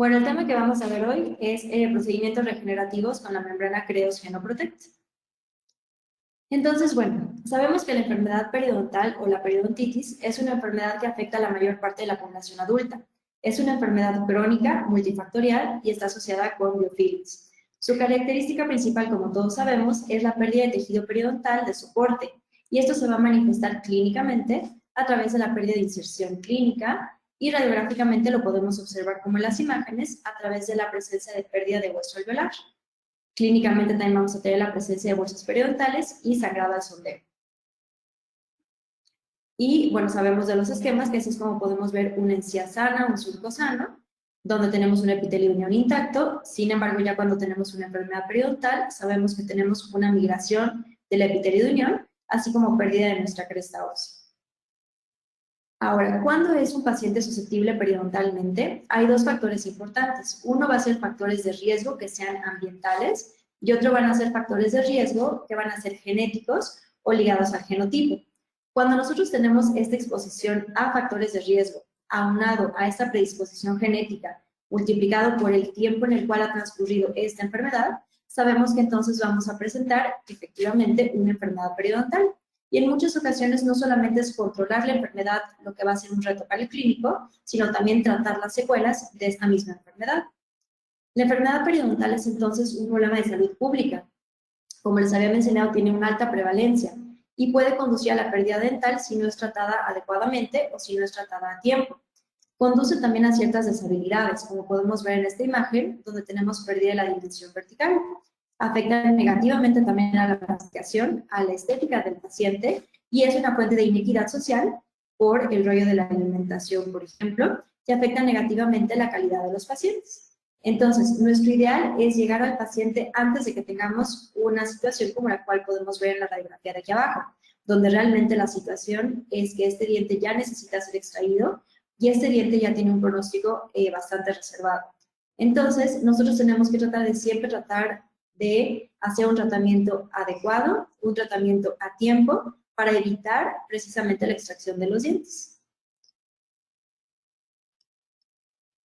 Bueno, el tema que vamos a ver hoy es procedimientos regenerativos con la membrana Creos Genoprotect. Entonces, bueno, sabemos que la enfermedad periodontal o la periodontitis es una enfermedad que afecta a la mayor parte de la población adulta. Es una enfermedad crónica, multifactorial y está asociada con biofilms. Su característica principal, como todos sabemos, es la pérdida de tejido periodontal de soporte, y esto se va a manifestar clínicamente a través de la pérdida de inserción clínica, y radiográficamente lo podemos observar como en las imágenes a través de la presencia de pérdida de hueso alveolar. Clínicamente también vamos a tener la presencia de huesos periodontales y sangrado al sondeo. Y bueno, sabemos de los esquemas que así es como podemos ver una encía sana, un surco sano, donde tenemos un epitelio de unión intacto. Sin embargo, ya cuando tenemos una enfermedad periodontal, sabemos que tenemos una migración del epitelio de unión, así como pérdida de nuestra cresta ósea. Ahora, ¿cuándo es un paciente susceptible periodontalmente? Hay dos factores importantes. Uno va a ser factores de riesgo que sean ambientales y otro van a ser factores de riesgo que van a ser genéticos o ligados al genotipo. Cuando nosotros tenemos esta exposición a factores de riesgo, aunado a esta predisposición genética, multiplicado por el tiempo en el cual ha transcurrido esta enfermedad, sabemos que entonces vamos a presentar efectivamente una enfermedad periodontal. Y en muchas ocasiones no solamente es controlar la enfermedad lo que va a ser un reto para el clínico, sino también tratar las secuelas de esta misma enfermedad. La enfermedad periodontal es entonces un problema de salud pública. Como les había mencionado, tiene una alta prevalencia y puede conducir a la pérdida dental si no es tratada adecuadamente o si no es tratada a tiempo. Conduce también a ciertas deshabilidades, como podemos ver en esta imagen, donde tenemos pérdida de la dimensión vertical. Afecta negativamente también a la clasificación, a la estética del paciente, y es una fuente de inequidad social por el rollo de la alimentación, por ejemplo, que afecta negativamente la calidad de los pacientes. Entonces, nuestro ideal es llegar al paciente antes de que tengamos una situación como la cual podemos ver en la radiografía de aquí abajo, donde realmente la situación es que este diente ya necesita ser extraído y este diente ya tiene un pronóstico bastante reservado. Entonces, nosotros tenemos que tratar de siempre de hacer un tratamiento adecuado, un tratamiento a tiempo, para evitar precisamente la extracción de los dientes.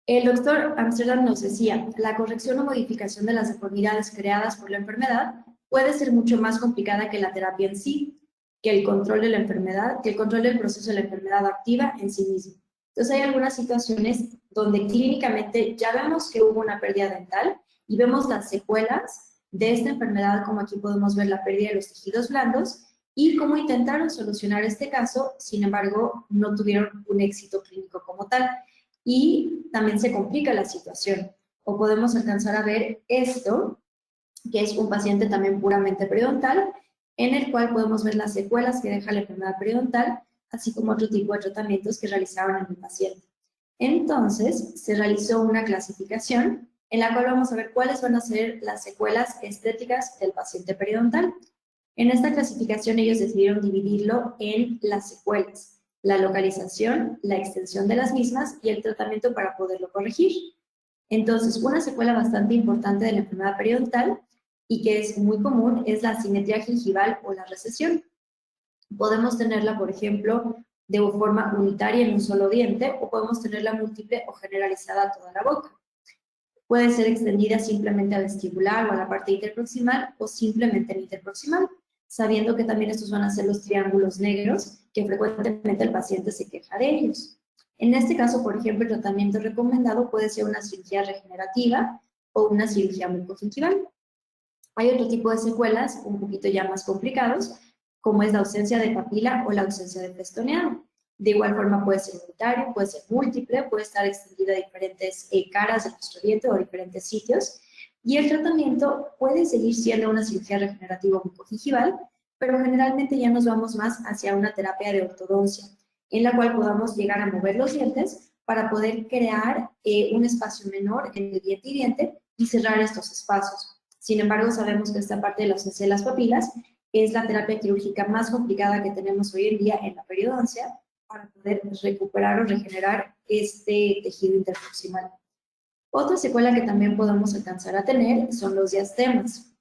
El doctor Amsterdam nos decía, la corrección o modificación de las deformidades creadas por la enfermedad puede ser mucho más complicada que la terapia en sí, que el control de la enfermedad, que el control del proceso de la enfermedad activa en sí mismo. Entonces hay algunas situaciones donde clínicamente ya vemos que hubo una pérdida dental y vemos las secuelas de esta enfermedad, como aquí podemos ver la pérdida de los tejidos blandos, y cómo intentaron solucionar este caso, sin embargo, no tuvieron un éxito clínico como tal. Y también se complica la situación. O podemos alcanzar a ver esto, que es un paciente también puramente periodontal, en el cual podemos ver las secuelas que deja la enfermedad periodontal, así como otro tipo de tratamientos que realizaban en el paciente. Entonces, se realizó una clasificación en la cual vamos a ver cuáles van a ser las secuelas estéticas del paciente periodontal. En esta clasificación ellos decidieron dividirlo en las secuelas, la localización, la extensión de las mismas y el tratamiento para poderlo corregir. Entonces, una secuela bastante importante de la enfermedad periodontal y que es muy común es la asimetría gingival o la recesión. Podemos tenerla, por ejemplo, de forma unitaria en un solo diente, o podemos tenerla múltiple o generalizada a toda la boca. Puede ser extendida simplemente al vestibular o a la parte interproximal o simplemente al interproximal, sabiendo que también estos van a ser los triángulos negros que frecuentemente el paciente se queja de ellos. En este caso, por ejemplo, el tratamiento recomendado puede ser una cirugía regenerativa o una cirugía mucogingival. Hay otro tipo de secuelas un poquito ya más complicados, como es la ausencia de papila o la ausencia de pestoneado. De igual forma puede ser unitario, puede ser múltiple, puede estar extendida a diferentes caras de nuestro diente o diferentes sitios. Y el tratamiento puede seguir siendo una cirugía regenerativa mucogingival, pero generalmente ya nos vamos más hacia una terapia de ortodoncia, en la cual podamos llegar a mover los dientes para poder crear un espacio menor entre diente y diente y cerrar estos espacios. Sin embargo, sabemos que esta parte de la ausencia de las papilas es la terapia quirúrgica más complicada que tenemos hoy en día en la periodoncia para poder recuperar o regenerar este tejido interproximal. Otra secuela que también podemos alcanzar a tener son los diastemas.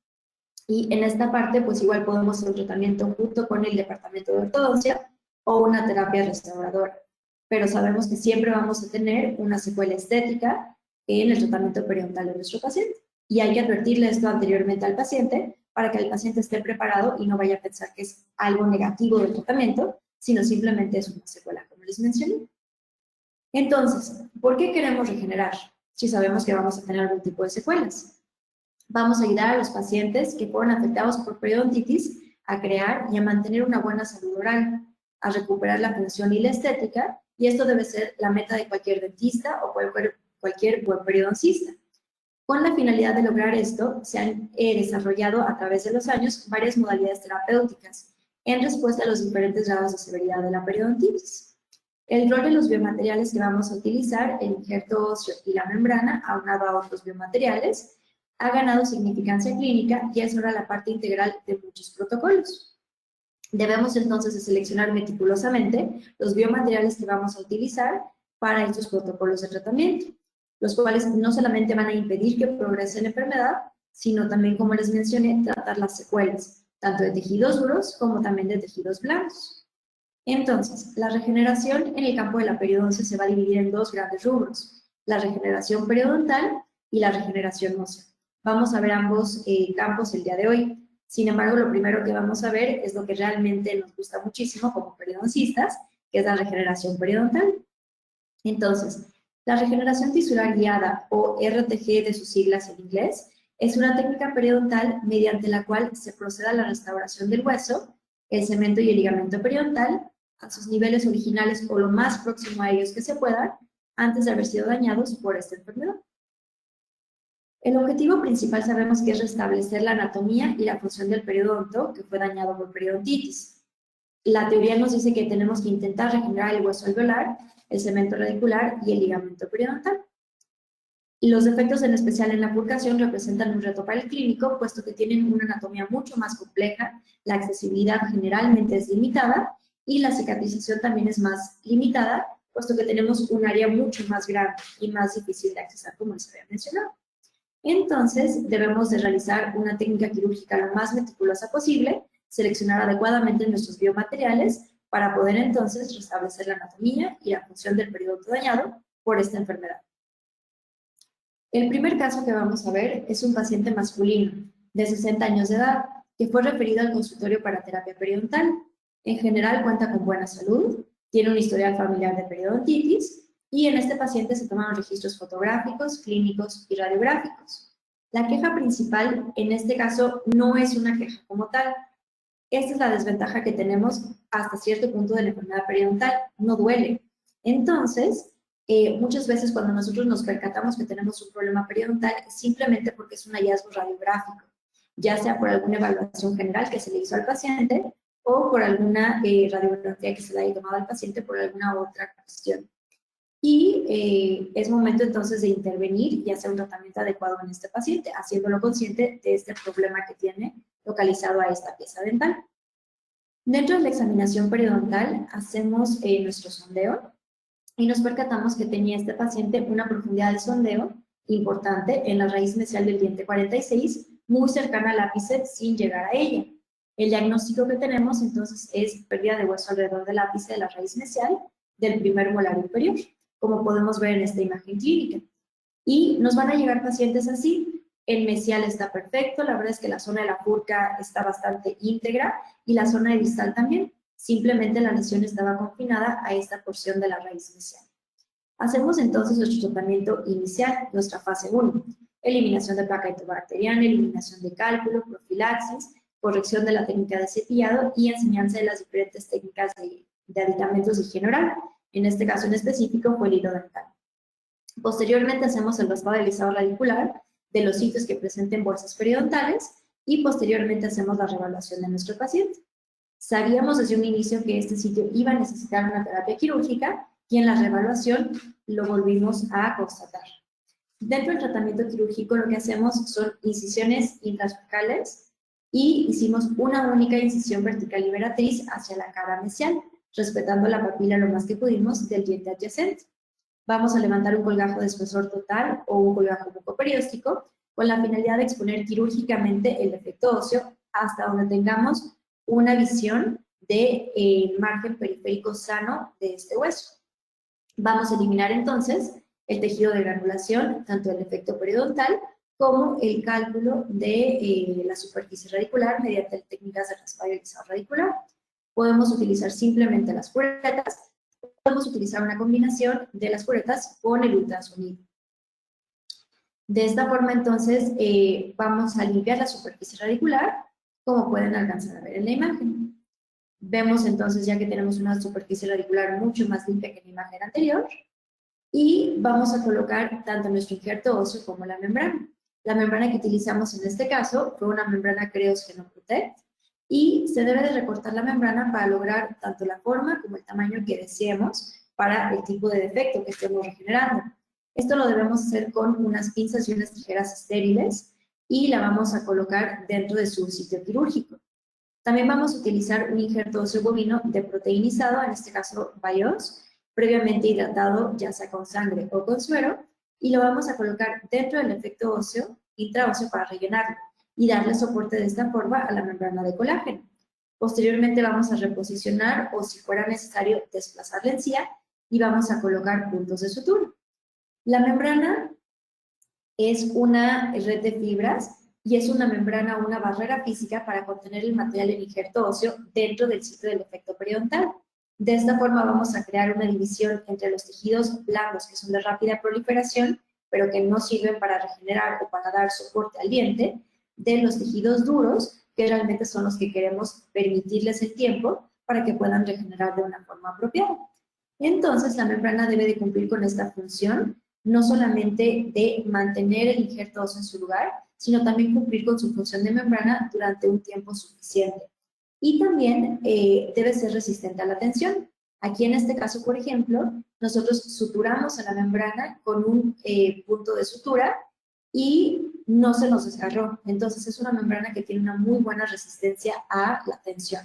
Y en esta parte, pues igual podemos hacer un tratamiento junto con el departamento de ortodoncia o una terapia restauradora. Pero sabemos que siempre vamos a tener una secuela estética en el tratamiento periodontal de nuestro paciente. Y hay que advertirle esto anteriormente al paciente para que el paciente esté preparado y no vaya a pensar que es algo negativo del tratamiento, sino simplemente es una secuela, como les mencioné. Entonces, ¿por qué queremos regenerar si sabemos que vamos a tener algún tipo de secuelas? Vamos a ayudar a los pacientes que fueron afectados por periodontitis a crear y a mantener una buena salud oral, a recuperar la función y la estética, y esto debe ser la meta de cualquier dentista o cualquier buen periodoncista. Con la finalidad de lograr esto, se han desarrollado a través de los años varias modalidades terapéuticas en respuesta a los diferentes grados de severidad de la periodontitis. El rol de los biomateriales que vamos a utilizar, el injerto óseo y la membrana, aunado a otros biomateriales, ha ganado significancia clínica y es ahora la parte integral de muchos protocolos. Debemos entonces de seleccionar meticulosamente los biomateriales que vamos a utilizar para estos protocolos de tratamiento, los cuales no solamente van a impedir que progrese la enfermedad, sino también, como les mencioné, tratar las secuelas, tanto de tejidos duros como también de tejidos blandos. Entonces, la regeneración en el campo de la periodoncia se va a dividir en dos grandes rubros, la regeneración periodontal y la regeneración ósea. Vamos a ver ambos campos el día de hoy. Sin embargo, lo primero que vamos a ver es lo que realmente nos gusta muchísimo como periodoncistas, que es la regeneración periodontal. Entonces, la regeneración tisular guiada, o RTG de sus siglas en inglés, es una técnica periodontal mediante la cual se procede a la restauración del hueso, el cemento y el ligamento periodontal a sus niveles originales o lo más próximo a ellos que se pueda, antes de haber sido dañados por esta enfermedad. El objetivo principal sabemos que es restablecer la anatomía y la función del periodonto que fue dañado por periodontitis. La teoría nos dice que tenemos que intentar regenerar el hueso alveolar, el cemento radicular y el ligamento periodontal. Y los defectos, en especial en la purgación, representan un reto para el clínico, puesto que tienen una anatomía mucho más compleja, la accesibilidad generalmente es limitada y la cicatrización también es más limitada, puesto que tenemos un área mucho más grande y más difícil de accesar, como les había mencionado. Entonces, debemos de realizar una técnica quirúrgica lo más meticulosa posible, seleccionar adecuadamente nuestros biomateriales para poder entonces restablecer la anatomía y la función del periodonto dañado por esta enfermedad. El primer caso que vamos a ver es un paciente masculino de 60 años de edad que fue referido al consultorio para terapia periodontal. En general cuenta con buena salud, tiene un historial familiar de periodontitis y en este paciente se tomaron registros fotográficos, clínicos y radiográficos. La queja principal en este caso no es una queja como tal. Esta es la desventaja que tenemos hasta cierto punto de la enfermedad periodontal, no duele. Entonces, muchas veces cuando nosotros nos percatamos que tenemos un problema periodontal es simplemente porque es un hallazgo radiográfico, ya sea por alguna evaluación general que se le hizo al paciente o por alguna radiografía que se le haya tomado al paciente por alguna otra cuestión. Y es momento entonces de intervenir y hacer un tratamiento adecuado en este paciente, haciéndolo consciente de este problema que tiene localizado a esta pieza dental. Dentro de la examinación periodontal hacemos nuestro sondeo y nos percatamos que tenía este paciente una profundidad de sondeo importante en la raíz mesial del diente 46, muy cercana al ápice sin llegar a ella. El diagnóstico que tenemos entonces es pérdida de hueso alrededor del ápice de la raíz mesial del primer molar inferior, como podemos ver en esta imagen clínica. Y nos van a llegar pacientes así. El mesial está perfecto, la verdad es que la zona de la furca está bastante íntegra y la zona de distal también. Simplemente la lesión estaba confinada a esta porción de la raíz mesial. Hacemos entonces nuestro tratamiento inicial, nuestra fase 1. Eliminación de placa enterobacteriana, eliminación de cálculo, profilaxis, corrección de la técnica de cepillado y enseñanza de las diferentes técnicas de aditamentos de higiene oral. En este caso en específico fue el hilo dental. Posteriormente hacemos el raspado del lizado radicular de los sitios que presenten bolsas periodontales y posteriormente hacemos la reevaluación de nuestro paciente. Sabíamos desde un inicio que este sitio iba a necesitar una terapia quirúrgica y en la reevaluación lo volvimos a constatar. Dentro del tratamiento quirúrgico lo que hacemos son incisiones intrasbucales y hicimos una única incisión vertical liberatriz hacia la cara mesial, respetando la papila lo más que pudimos del diente adyacente. Vamos a levantar un colgajo de espesor total o un colgajo bucoperióstico con la finalidad de exponer quirúrgicamente el defecto óseo hasta donde tengamos una visión de margen periférico sano de este hueso. Vamos a eliminar entonces el tejido de granulación, tanto el efecto periodontal como el cálculo de la superficie radicular mediante técnicas de raspado y alisado radicular. Podemos utilizar simplemente las curetas, podemos utilizar una combinación de las curetas con el ultrasonido. De esta forma, entonces, vamos a limpiar la superficie radicular, como pueden alcanzar a ver en la imagen. Vemos entonces ya que tenemos una superficie radicular mucho más limpia que en la imagen anterior, y vamos a colocar tanto nuestro injerto óseo como la membrana. La membrana que utilizamos en este caso fue una membrana Creos Geno Protect, y se debe de recortar la membrana para lograr tanto la forma como el tamaño que deseemos para el tipo de defecto que estemos regenerando. Esto lo debemos hacer con unas pinzas y unas tijeras estériles, y la vamos a colocar dentro de su sitio quirúrgico. También vamos a utilizar un injerto óseo bovino deproteinizado, en este caso BIOS, previamente hidratado ya sea con sangre o con suero, y lo vamos a colocar dentro del efecto óseo, intraóseo, para rellenarlo y darle soporte de esta forma a la membrana de colágeno. Posteriormente vamos a reposicionar, o si fuera necesario, desplazar la encía, y vamos a colocar puntos de sutura. La membrana es una red de fibras y es una membrana, una barrera física para contener el material en injerto óseo dentro del sitio del efecto periodontal. De esta forma vamos a crear una división entre los tejidos blandos, que son de rápida proliferación, pero que no sirven para regenerar o para dar soporte al diente, de los tejidos duros, que realmente son los que queremos permitirles el tiempo para que puedan regenerar de una forma apropiada. Entonces, la membrana debe de cumplir con esta función, no solamente de mantener el injerto óseo en su lugar, sino también cumplir con su función de membrana durante un tiempo suficiente. Y también debe ser resistente a la tensión. Aquí en este caso, por ejemplo, nosotros suturamos a la membrana con un punto de sutura y no se nos desgarró. Entonces es una membrana que tiene una muy buena resistencia a la tensión.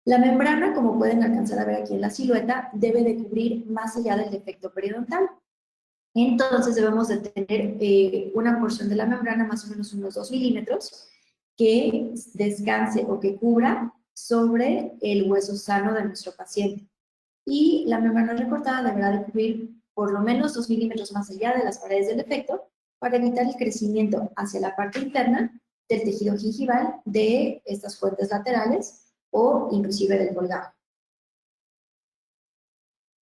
La membrana, como pueden alcanzar a ver aquí en la silueta, debe de cubrir más allá del defecto periodontal. Entonces debemos de tener una porción de la membrana, más o menos unos 2 milímetros, que descanse o que cubra sobre el hueso sano de nuestro paciente. Y la membrana recortada deberá de cubrir por lo menos 2 milímetros más allá de las paredes del defecto, para evitar el crecimiento hacia la parte interna del tejido gingival, de estas fuentes laterales o inclusive del colgajo.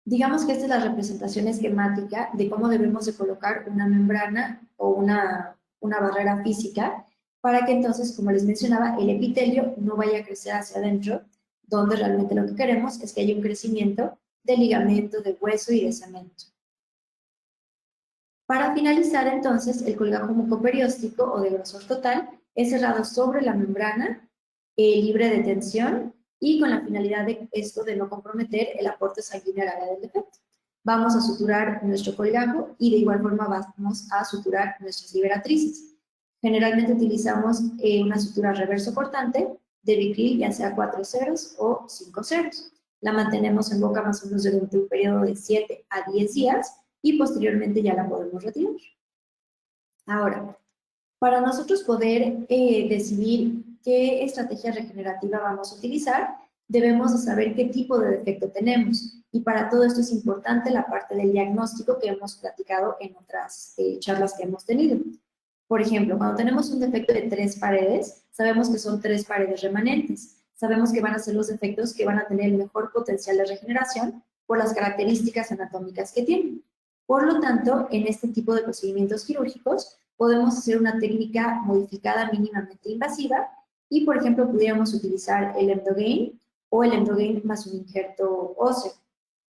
Digamos que esta es la representación esquemática de cómo debemos de colocar una membrana o una barrera física, para que entonces, como les mencionaba, el epitelio no vaya a crecer hacia adentro, donde realmente lo que queremos es que haya un crecimiento de ligamento, de hueso y de cemento. Para finalizar, entonces, el colgajo mucoperióstico o de grosor total es cerrado sobre la membrana, libre de tensión, y con la finalidad de esto de no comprometer el aporte sanguíneo al área del defecto. Vamos a suturar nuestro colgajo y de igual forma vamos a suturar nuestras liberatrices. Generalmente utilizamos una sutura reverso cortante de Vicryl, ya sea 4 ceros o 5 ceros. La mantenemos en boca más o menos durante un periodo de 7 a 10 días y posteriormente ya la podemos retirar. Ahora, para nosotros poder decidir qué estrategia regenerativa vamos a utilizar, debemos de saber qué tipo de defecto tenemos. Y para todo esto es importante la parte del diagnóstico que hemos platicado en otras charlas que hemos tenido. Por ejemplo, cuando tenemos un defecto de 3 paredes, sabemos que son 3 paredes remanentes. Sabemos que van a ser los defectos que van a tener el mejor potencial de regeneración por las características anatómicas que tienen. Por lo tanto, en este tipo de procedimientos quirúrgicos, podemos hacer una técnica modificada mínimamente invasiva y, por ejemplo, pudiéramos utilizar el Emdogain o el Emdogain más un injerto óseo.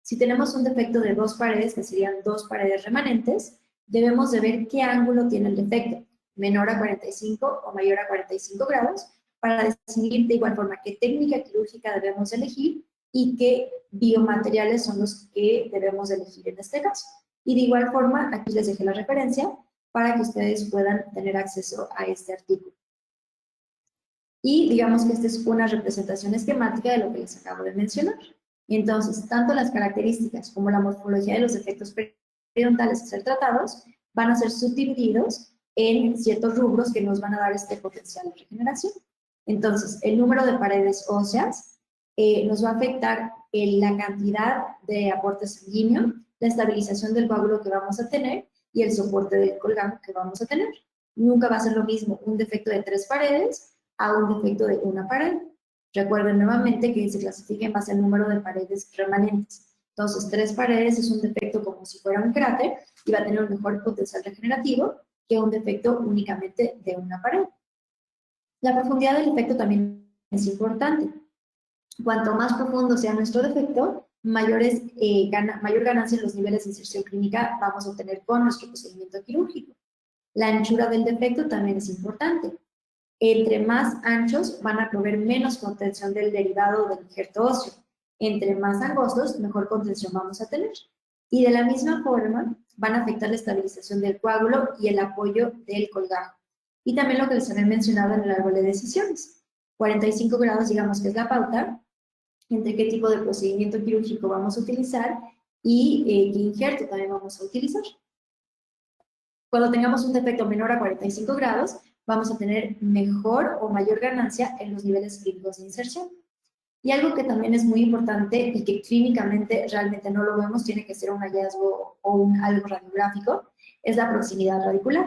Si tenemos un defecto de 2 paredes, que serían 2 paredes remanentes, debemos de ver qué ángulo tiene el defecto, menor a 45 o mayor a 45 grados, para decidir de igual forma qué técnica quirúrgica debemos elegir y qué biomateriales son los que debemos elegir en este caso. Y de igual forma, aquí les dejé la referencia para que ustedes puedan tener acceso a este artículo. Y digamos que esta es una representación esquemática de lo que les acabo de mencionar. Entonces, tanto las características como la morfología de los defectos periodontales a ser tratados van a ser subdivididos en ciertos rubros que nos van a dar este potencial de regeneración. Entonces, el número de paredes óseas nos va a afectar la cantidad de aporte sanguíneo la estabilización del coágulo que vamos a tener y el soporte del colgante que vamos a tener. Nunca va a ser lo mismo un defecto de 3 paredes a un defecto de una pared. Recuerden nuevamente que se clasifica en base al número de paredes remanentes. Entonces, 3 paredes es un defecto como si fuera un cráter y va a tener un mejor potencial regenerativo que un defecto únicamente de una pared. La profundidad del defecto también es importante. Cuanto más profundo sea nuestro defecto, mayor ganancia en los niveles de inserción clínica vamos a obtener con nuestro procedimiento quirúrgico. La anchura del defecto también es importante. Entre más anchos van a proveer menos contención del derivado del injerto óseo. Entre más angostos, mejor contención vamos a tener. Y de la misma forma, van a afectar la estabilización del coágulo y el apoyo del colgajo. Y también lo que les había mencionado en el árbol de decisiones. 45 grados, digamos que es la pauta, entre qué tipo de procedimiento quirúrgico vamos a utilizar y qué injerto también vamos a utilizar. Cuando tengamos un defecto menor a 45 grados, vamos a tener mejor o mayor ganancia en los niveles clínicos de inserción. Y algo que también es muy importante y que clínicamente realmente no lo vemos, tiene que ser un hallazgo o algo radiográfico, es la proximidad radicular.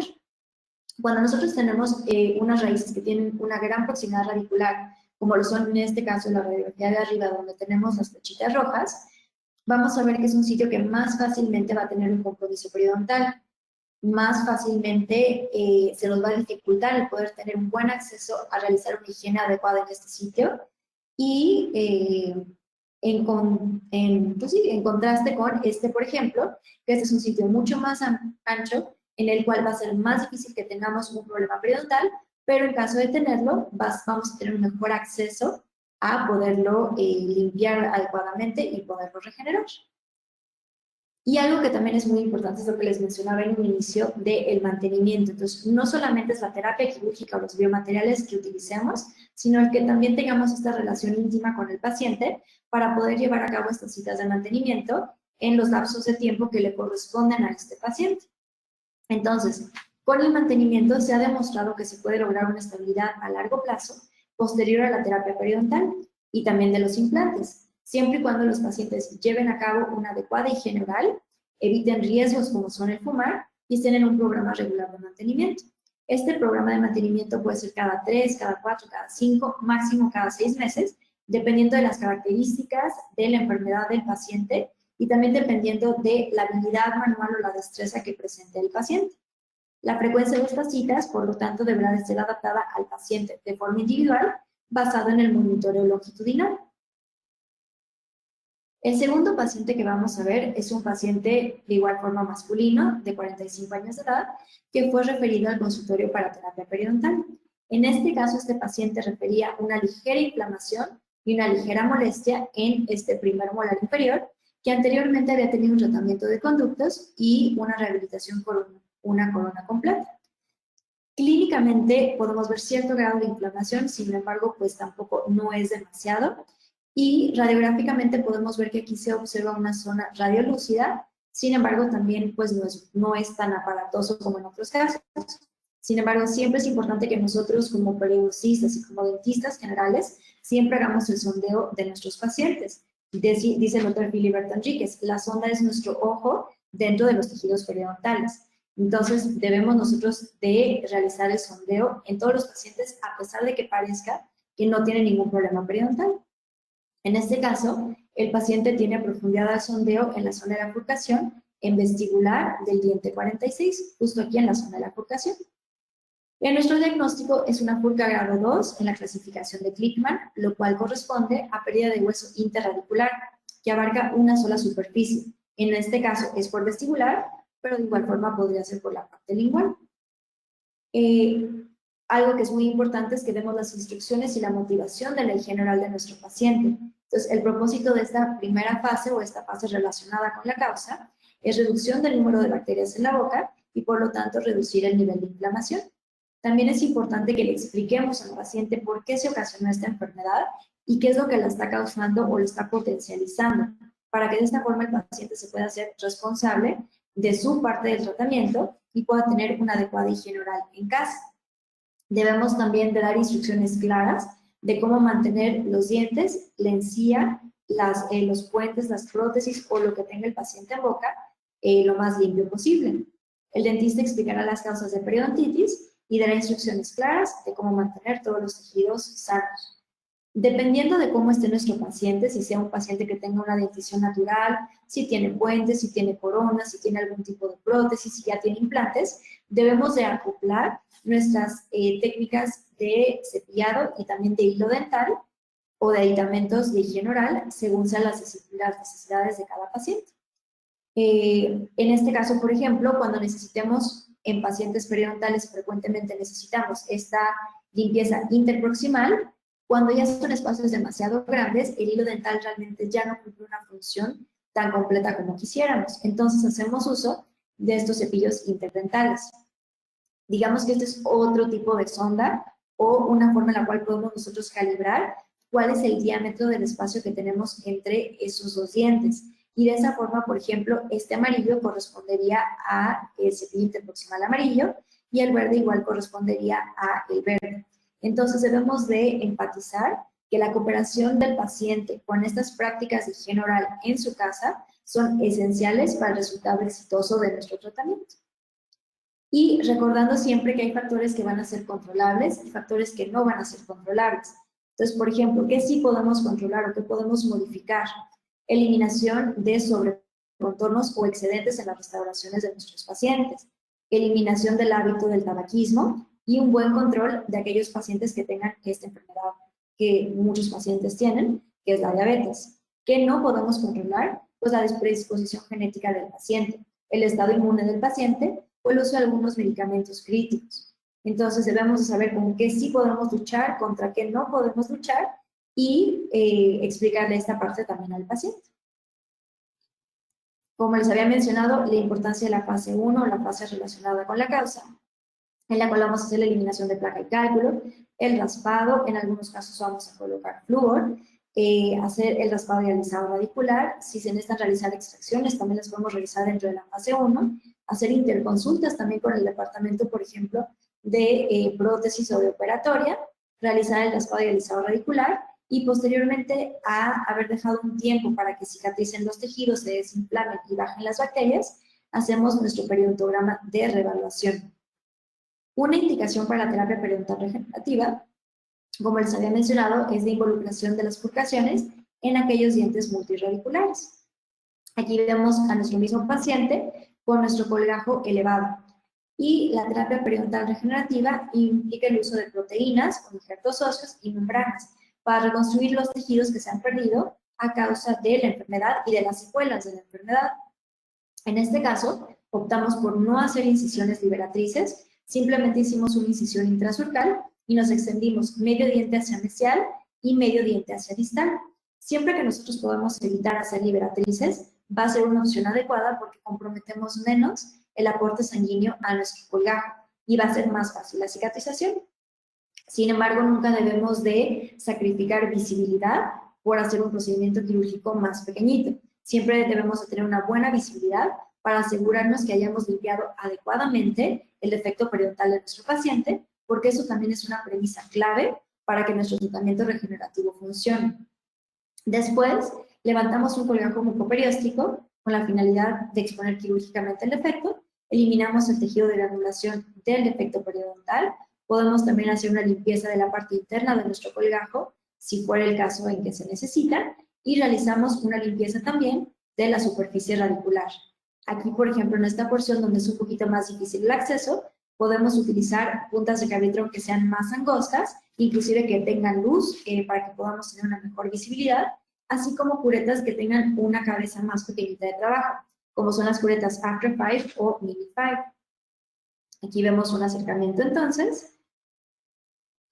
Cuando nosotros tenemos unas raíces que tienen una gran proximidad radicular, como lo son en este caso la radiografía de arriba, donde tenemos las flechitas rojas, vamos a ver que es un sitio que más fácilmente va a tener un compromiso periodontal. Más fácilmente se nos va a dificultar el poder tener un buen acceso a realizar una higiene adecuada en este sitio y en contraste con este, por ejemplo, que este es un sitio mucho más ancho en el cual va a ser más difícil que tengamos un problema periodontal, pero en caso de tenerlo vamos a tener un mejor acceso a poderlo limpiar adecuadamente y poderlo regenerar. Y algo que también es muy importante es lo que les mencionaba en un inicio del mantenimiento. Entonces, no solamente es la terapia quirúrgica o los biomateriales que utilicemos, sino el que también tengamos esta relación íntima con el paciente para poder llevar a cabo estas citas de mantenimiento en los lapsos de tiempo que le corresponden a este paciente. Entonces, con el mantenimiento se ha demostrado que se puede lograr una estabilidad a largo plazo posterior a la terapia periodontal y también de los implantes, siempre y cuando los pacientes lleven a cabo una adecuada higiene oral, eviten riesgos como son el fumar y estén en un programa regular de mantenimiento. Este programa de mantenimiento puede ser cada 3, cada 4, cada 5, máximo cada 6 meses, dependiendo de las características de la enfermedad del paciente y también dependiendo de la habilidad manual o la destreza que presente el paciente. La frecuencia de estas citas, por lo tanto, deberá de ser adaptada al paciente de forma individual, basado en el monitoreo longitudinal. El segundo paciente que vamos a ver es un paciente de igual forma masculino, de 45 años de edad, que fue referido al consultorio para terapia periodontal. En este caso, este paciente refería una ligera inflamación y una ligera molestia en este primer molar inferior, que anteriormente había tenido un tratamiento de conductos y una rehabilitación por una corona completa. Clínicamente podemos ver cierto grado de inflamación, sin embargo, pues tampoco no es demasiado. Y radiográficamente podemos ver que aquí se observa una zona radiolúcida, sin embargo también pues no es tan aparatoso como en otros casos. Sin embargo, siempre es importante que nosotros como periodistas y como dentistas generales siempre hagamos el sondeo de nuestros pacientes. Dice el doctor Filiberto Enríquez, la sonda es nuestro ojo dentro de los tejidos periodontales. Entonces debemos nosotros de realizar el sondeo en todos los pacientes a pesar de que parezca que no tiene ningún problema periodontal. En este caso, el paciente tiene profundidad al sondeo en la zona de la furcación, en vestibular del diente 46, justo aquí en la zona de la furcación. En nuestro diagnóstico es una furca grado 2 en la clasificación de Klickman, lo cual corresponde a pérdida de hueso interradicular, que abarca una sola superficie. En este caso es por vestibular, pero de igual forma podría ser por la parte lingual. Algo que es muy importante es que demos las instrucciones y la motivación de la higiene oral de nuestro paciente. Entonces, el propósito de esta primera fase o esta fase relacionada con la causa es reducción del número de bacterias en la boca y, por lo tanto, reducir el nivel de inflamación. También es importante que le expliquemos al paciente por qué se ocasionó esta enfermedad y qué es lo que la está causando o lo está potencializando, para que de esta forma el paciente se pueda hacer responsable de su parte del tratamiento y pueda tener una adecuada higiene oral en casa. Debemos también de dar instrucciones claras de cómo mantener los dientes, la encía los puentes, las prótesis o lo que tenga el paciente en boca lo más limpio posible. El dentista explicará las causas de periodontitis y dará instrucciones claras de cómo mantener todos los tejidos sanos. Dependiendo de cómo esté nuestro paciente, si sea un paciente que tenga una dentición natural, si tiene puentes, si tiene coronas, si tiene algún tipo de prótesis, si ya tiene implantes, debemos de acoplar nuestras técnicas de cepillado y también de hilo dental o de aditamentos de higiene oral según sean las necesidades de cada paciente. En este caso, por ejemplo, cuando necesitemos en pacientes periodontales, frecuentemente necesitamos esta limpieza interproximal. Cuando ya son espacios demasiado grandes, el hilo dental realmente ya no cumple una función tan completa como quisiéramos. Entonces hacemos uso de estos cepillos interdentales. Digamos que este es otro tipo de sonda o una forma en la cual podemos nosotros calibrar cuál es el diámetro del espacio que tenemos entre esos dos dientes. Y de esa forma, por ejemplo, este amarillo correspondería a el cepillo interproximal amarillo y el verde igual correspondería a el verde. Entonces debemos de enfatizar que la cooperación del paciente con estas prácticas de higiene oral en su casa son esenciales para el resultado exitoso de nuestro tratamiento. Y recordando siempre que hay factores que van a ser controlables y factores que no van a ser controlables. Entonces, por ejemplo, ¿qué sí podemos controlar o qué podemos modificar? Eliminación de sobrecontornos o excedentes en las restauraciones de nuestros pacientes. Eliminación del hábito del tabaquismo y un buen control de aquellos pacientes que tengan esta enfermedad que muchos pacientes tienen, que es la diabetes. ¿Qué no podemos controlar? Pues la predisposición genética del paciente, el estado inmune del paciente o el uso de algunos medicamentos críticos. Entonces debemos de saber con qué sí podemos luchar, contra qué no podemos luchar y explicarle esta parte también al paciente. Como les había mencionado, la importancia de la fase 1, la fase relacionada con la causa, en la cual vamos a hacer la eliminación de placa y cálculo, el raspado, en algunos casos vamos a colocar flúor, hacer el raspado y alisado radicular, si se necesitan realizar extracciones, también las podemos realizar dentro de la fase 1, hacer interconsultas también con el departamento, por ejemplo, de prótesis o de operatoria, realizar el raspado y alisado radicular, y posteriormente a haber dejado un tiempo para que cicatricen los tejidos, se desinflamen y bajen las bacterias, hacemos nuestro periodontograma de reevaluación. Una indicación para la terapia periodontal regenerativa, como les había mencionado, es la involucración de las purgaciones en aquellos dientes multirradiculares. Aquí vemos a nuestro mismo paciente con nuestro colgajo elevado. Y la terapia periodontal regenerativa implica el uso de proteínas, con injertos óseos y membranas para reconstruir los tejidos que se han perdido a causa de la enfermedad y de las secuelas de la enfermedad. En este caso, optamos por no hacer incisiones liberatrices, simplemente hicimos una incisión intrasurcal y nos extendimos medio diente hacia mesial y medio diente hacia distal. Siempre que nosotros podamos evitar hacer liberatrices, va a ser una opción adecuada porque comprometemos menos el aporte sanguíneo a nuestro colgajo y va a ser más fácil la cicatrización. Sin embargo, nunca debemos de sacrificar visibilidad por hacer un procedimiento quirúrgico más pequeñito. Siempre debemos de tener una buena visibilidad para asegurarnos que hayamos limpiado adecuadamente el defecto periodontal de nuestro paciente, porque eso también es una premisa clave para que nuestro tratamiento regenerativo funcione. Después, levantamos un colgajo mucoperióstico con la finalidad de exponer quirúrgicamente el defecto, eliminamos el tejido de granulación del defecto periodontal, podemos también hacer una limpieza de la parte interna de nuestro colgajo, si fuera el caso en que se necesita, y realizamos una limpieza también de la superficie radicular. Aquí, por ejemplo, en esta porción donde es un poquito más difícil el acceso, podemos utilizar puntas de cavitrón que sean más angostas, inclusive que tengan luz para que podamos tener una mejor visibilidad, así como curetas que tengan una cabeza más pequeñita de trabajo, como son las curetas After 5 o Mini 5. Aquí vemos un acercamiento entonces.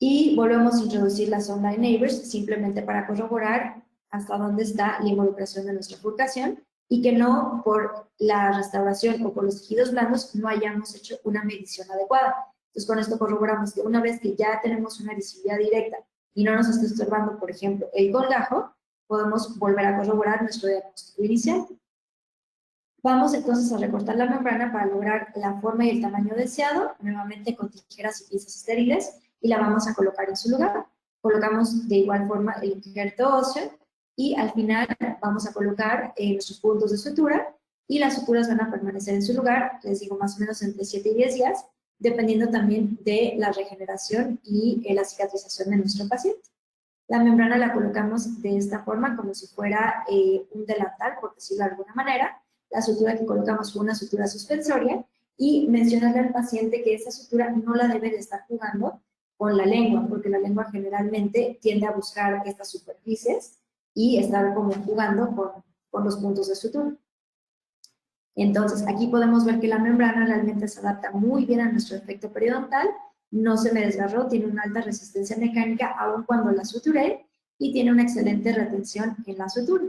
Y volvemos a introducir la sonda de Neighbors simplemente para corroborar hasta dónde está la involucración de nuestra furcación y que no por la restauración o por los tejidos blandos no hayamos hecho una medición adecuada. Entonces con esto corroboramos que una vez que ya tenemos una visibilidad directa y no nos está estorbando, por ejemplo, el colgajo, podemos volver a corroborar nuestro diagnóstico inicial. Vamos entonces a recortar la membrana para lograr la forma y el tamaño deseado, nuevamente con tijeras y pinzas estériles, y la vamos a colocar en su lugar. Colocamos de igual forma el injerto óseo y al final vamos a colocar nuestros puntos de sutura y las suturas van a permanecer en su lugar, les digo, más o menos entre 7 y 10 días, dependiendo también de la regeneración y la cicatrización de nuestro paciente. La membrana la colocamos de esta forma, como si fuera un delantal, por decirlo de alguna manera. La sutura que colocamos fue una sutura suspensoria y mencionarle al paciente que esa sutura no la debe de estar jugando con la lengua, porque la lengua generalmente tiende a buscar estas superficies y estar como jugando con los puntos de sutura. Entonces, aquí podemos ver que la membrana realmente se adapta muy bien a nuestro efecto periodontal, no se me desgarró, tiene una alta resistencia mecánica aun cuando la suturé y tiene una excelente retención en la sutura.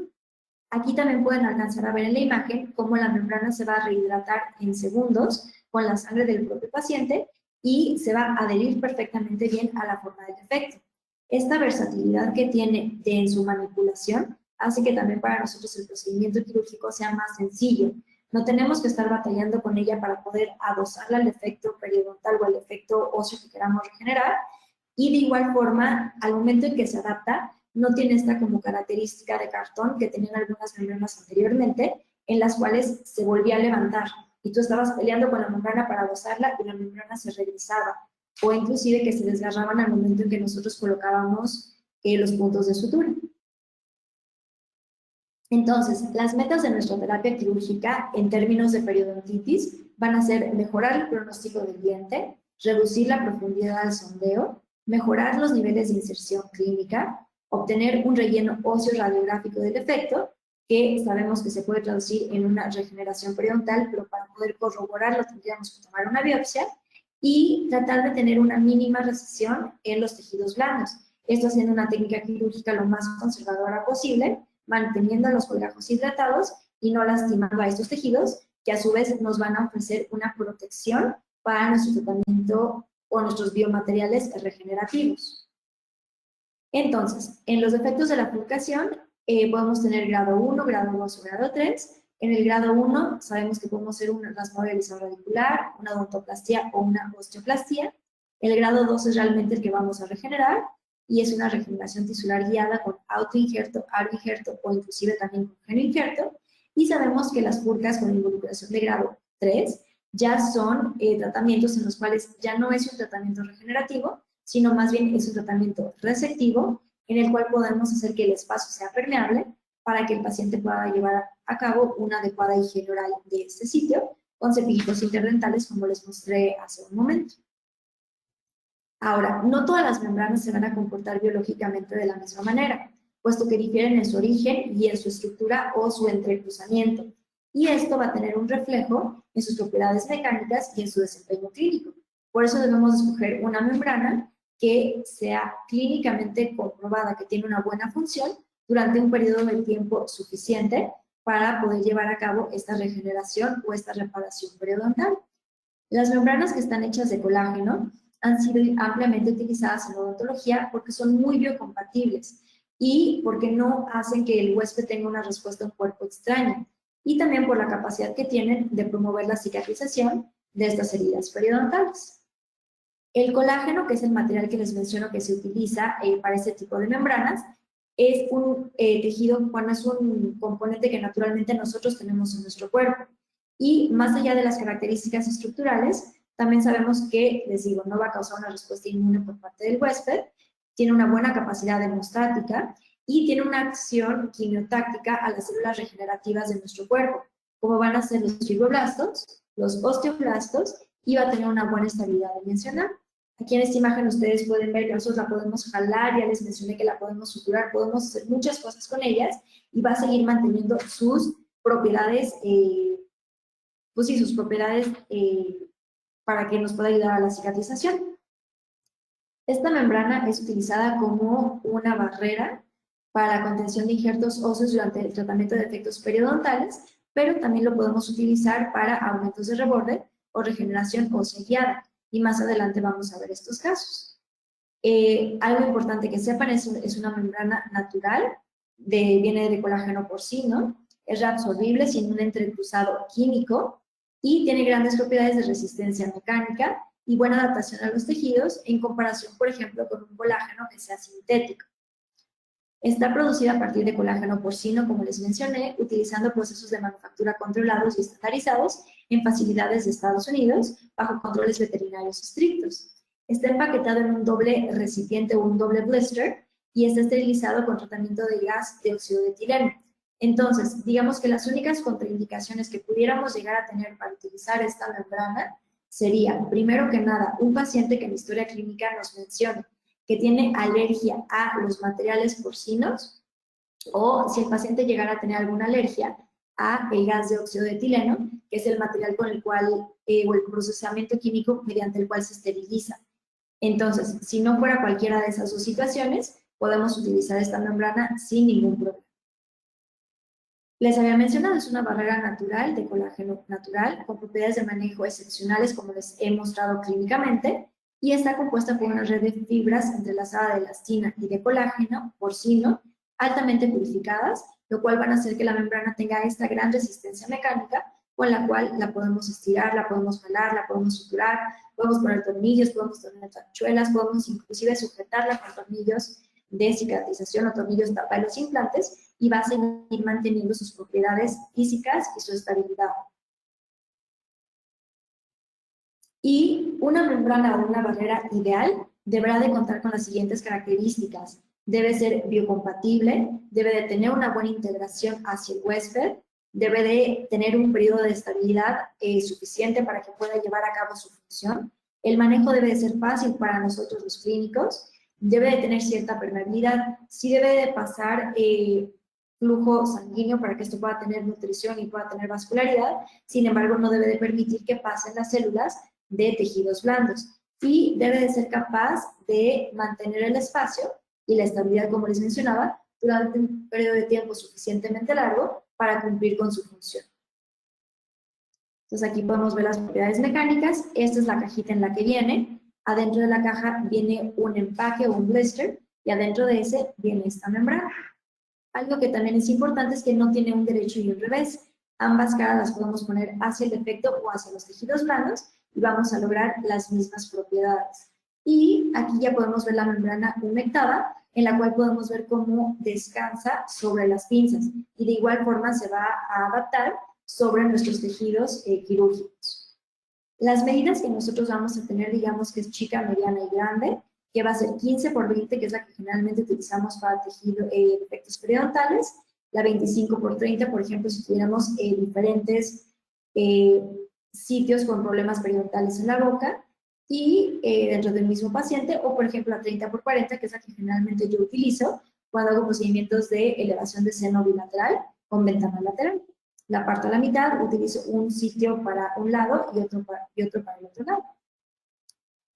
Aquí también pueden alcanzar a ver en la imagen cómo la membrana se va a rehidratar en segundos con la sangre del propio paciente y se va a adherir perfectamente bien a la forma del defecto. Esta versatilidad que tiene en su manipulación hace que también para nosotros el procedimiento quirúrgico sea más sencillo. No tenemos que estar batallando con ella para poder adosarla al efecto periodontal o al efecto óseo que queramos regenerar. Y de igual forma, al momento en que se adapta, no tiene esta como característica de cartón que tenían algunas membranas anteriormente, en las cuales se volvía a levantar. Y tú estabas peleando con la membrana para adosarla y la membrana se regresaba. O inclusive que se desgarraban al momento en que nosotros colocábamos los puntos de sutura. Entonces, las metas de nuestra terapia quirúrgica en términos de periodontitis van a ser mejorar el pronóstico del diente, reducir la profundidad del sondeo, mejorar los niveles de inserción clínica, obtener un relleno óseo radiográfico del defecto, que sabemos que se puede traducir en una regeneración periodontal, pero para poder corroborarlo tendríamos que tomar una biopsia, y tratar de tener una mínima recesión en los tejidos blandos. Esto haciendo una técnica quirúrgica lo más conservadora posible, manteniendo los colgajos hidratados y no lastimando a estos tejidos, que a su vez nos van a ofrecer una protección para nuestro tratamiento o nuestros biomateriales regenerativos. Entonces, en los defectos de la furcación podemos tener grado 1, grado 2 o grado 3. En el grado 1 sabemos que podemos hacer una raspadura radicular, una odontoplastia o una osteoplastia. El grado 2 es realmente el que vamos a regenerar y es una regeneración tisular guiada con autoinjerto, aroinjerto o inclusive también con genoinjerto. Y sabemos que las furcas con involucración de grado 3 ya son tratamientos en los cuales ya no es un tratamiento regenerativo, sino más bien es un tratamiento resectivo en el cual podemos hacer que el espacio sea permeable para que el paciente pueda llevar a cabo una adecuada higiene oral de este sitio con cepillitos interdentales como les mostré hace un momento. Ahora, no todas las membranas se van a comportar biológicamente de la misma manera, puesto que difieren en su origen y en su estructura o su entrecruzamiento. Y esto va a tener un reflejo en sus propiedades mecánicas y en su desempeño clínico. Por eso debemos escoger una membrana que sea clínicamente comprobada que tiene una buena función durante un periodo de tiempo suficiente para poder llevar a cabo esta regeneración o esta reparación periodontal. Las membranas que están hechas de colágeno han sido ampliamente utilizadas en odontología porque son muy biocompatibles y porque no hacen que el huésped tenga una respuesta a un cuerpo extraño, y también por la capacidad que tienen de promover la cicatrización de estas heridas periodontales. El colágeno, que es el material que les menciono que se utiliza para este tipo de membranas, es un tejido, bueno, es un componente que naturalmente nosotros tenemos en nuestro cuerpo. Y más allá de las características estructurales, también sabemos que, les digo, no va a causar una respuesta inmune por parte del huésped, tiene una buena capacidad hemostática y tiene una acción quimiotáctica a las células regenerativas de nuestro cuerpo, como van a ser los fibroblastos, los osteoblastos, y va a tener una buena estabilidad dimensional. Aquí en esta imagen ustedes pueden ver que nosotros la podemos jalar, ya les mencioné que la podemos suturar, podemos hacer muchas cosas con ellas y va a seguir manteniendo sus propiedades, pues sí, sus propiedades para que nos pueda ayudar a la cicatrización. Esta membrana es utilizada como una barrera para la contención de injertos óseos durante el tratamiento de defectos periodontales, pero también lo podemos utilizar para aumentos de reborde o regeneración ósea guiada, y más adelante vamos a ver estos casos. Algo importante que sepan es una membrana natural, viene de colágeno porcino, es reabsorbible sin un entrecruzado químico y tiene grandes propiedades de resistencia mecánica y buena adaptación a los tejidos en comparación, por ejemplo, con un colágeno que sea sintético. Está producida a partir de colágeno porcino, como les mencioné, utilizando procesos de manufactura controlados y estandarizados en facilidades de Estados Unidos, bajo controles veterinarios estrictos. Está empaquetado en un doble recipiente o un doble blister y está esterilizado con tratamiento de gas de óxido de etileno. Entonces, digamos que las únicas contraindicaciones que pudiéramos llegar a tener para utilizar esta membrana sería, primero que nada, un paciente que en la historia clínica nos mencione que tiene alergia a los materiales porcinos, o si el paciente llegara a tener alguna alergia a el gas de óxido de etileno, que es el material con el cual, o el procesamiento químico mediante el cual se esteriliza. Entonces, si no fuera cualquiera de esas dos situaciones, podemos utilizar esta membrana sin ningún problema. Les había mencionado, es una barrera natural de colágeno natural con propiedades de manejo excepcionales, como les he mostrado clínicamente, y está compuesta por una red de fibras entrelazada de elastina y de colágeno porcino altamente purificadas, lo cual van a hacer que la membrana tenga esta gran resistencia mecánica con la cual la podemos estirar, la podemos jalar, la podemos suturar, podemos poner tornillos, podemos poner tachuelas, podemos inclusive sujetarla con tornillos de cicatrización o tornillos tapa de los implantes y va a seguir manteniendo sus propiedades físicas y su estabilidad. Y una membrana o una barrera ideal deberá de contar con las siguientes características. Debe ser biocompatible, debe de tener una buena integración hacia el huésped, debe de tener un periodo de estabilidad suficiente para que pueda llevar a cabo su función. El manejo debe de ser fácil para nosotros los clínicos, debe de tener cierta permeabilidad, sí debe de pasar flujo sanguíneo para que esto pueda tener nutrición y pueda tener vascularidad, sin embargo no debe de permitir que pasen las células de tejidos blandos y debe de ser capaz de mantener el espacio y la estabilidad, como les mencionaba, durante un periodo de tiempo suficientemente largo para cumplir con su función. Entonces aquí podemos ver las propiedades mecánicas. Esta es la cajita en la que viene. Adentro de la caja viene un empaque o un blister y adentro de ese viene esta membrana. Algo que también es importante es que no tiene un derecho y un revés. Ambas caras las podemos poner hacia el defecto o hacia los tejidos blandos y vamos a lograr las mismas propiedades. Y aquí ya podemos ver la membrana humectada, en la cual podemos ver cómo descansa sobre las pinzas y de igual forma se va a adaptar sobre nuestros tejidos quirúrgicos. Las medidas que nosotros vamos a tener, digamos que es chica, mediana y grande, que va a ser 15 por 20, que es la que generalmente utilizamos para tejido, defectos periodontales, la 25 por 30, por ejemplo, si tuviéramos diferentes sitios con problemas periodontales en la boca, y dentro del mismo paciente, o por ejemplo la 30 por 40, que es la que generalmente yo utilizo cuando hago procedimientos de elevación de seno bilateral con ventana lateral. La parto a la mitad, utilizo un sitio para un lado y otro para el otro lado.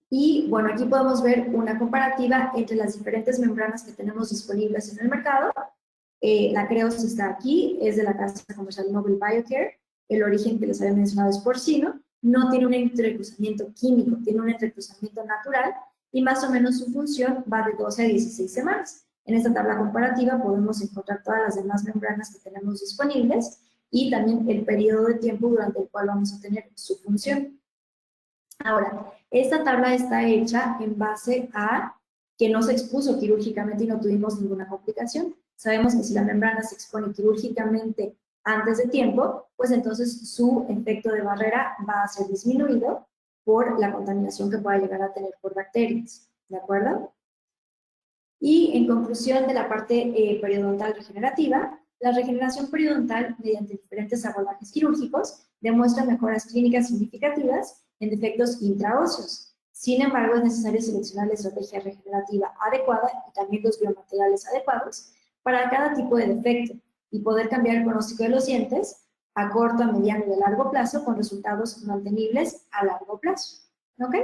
Y bueno, aquí podemos ver una comparativa entre las diferentes membranas que tenemos disponibles en el mercado. La Creos está aquí, es de la casa comercial Nobel Biocare. El origen que les había mencionado es porcino. No tiene un entrecruzamiento químico, tiene un entrecruzamiento natural y más o menos su función va de 12 a 16 semanas. En esta tabla comparativa podemos encontrar todas las demás membranas que tenemos disponibles y también el periodo de tiempo durante el cual vamos a tener su función. Ahora, esta tabla está hecha en base a que no se expuso quirúrgicamente y no tuvimos ninguna complicación. Sabemos que si la membrana se expone quirúrgicamente antes de tiempo, pues entonces su efecto de barrera va a ser disminuido por la contaminación que pueda llegar a tener por bacterias, ¿de acuerdo? Y en conclusión de la parte periodontal regenerativa, la regeneración periodontal mediante diferentes abordajes quirúrgicos demuestra mejoras clínicas significativas en defectos intraóseos. Sin embargo, es necesario seleccionar la estrategia regenerativa adecuada y también los biomateriales adecuados para cada tipo de defecto y poder cambiar el pronóstico de los dientes a corto, a mediano y a largo plazo con resultados mantenibles a largo plazo. ¿Ok?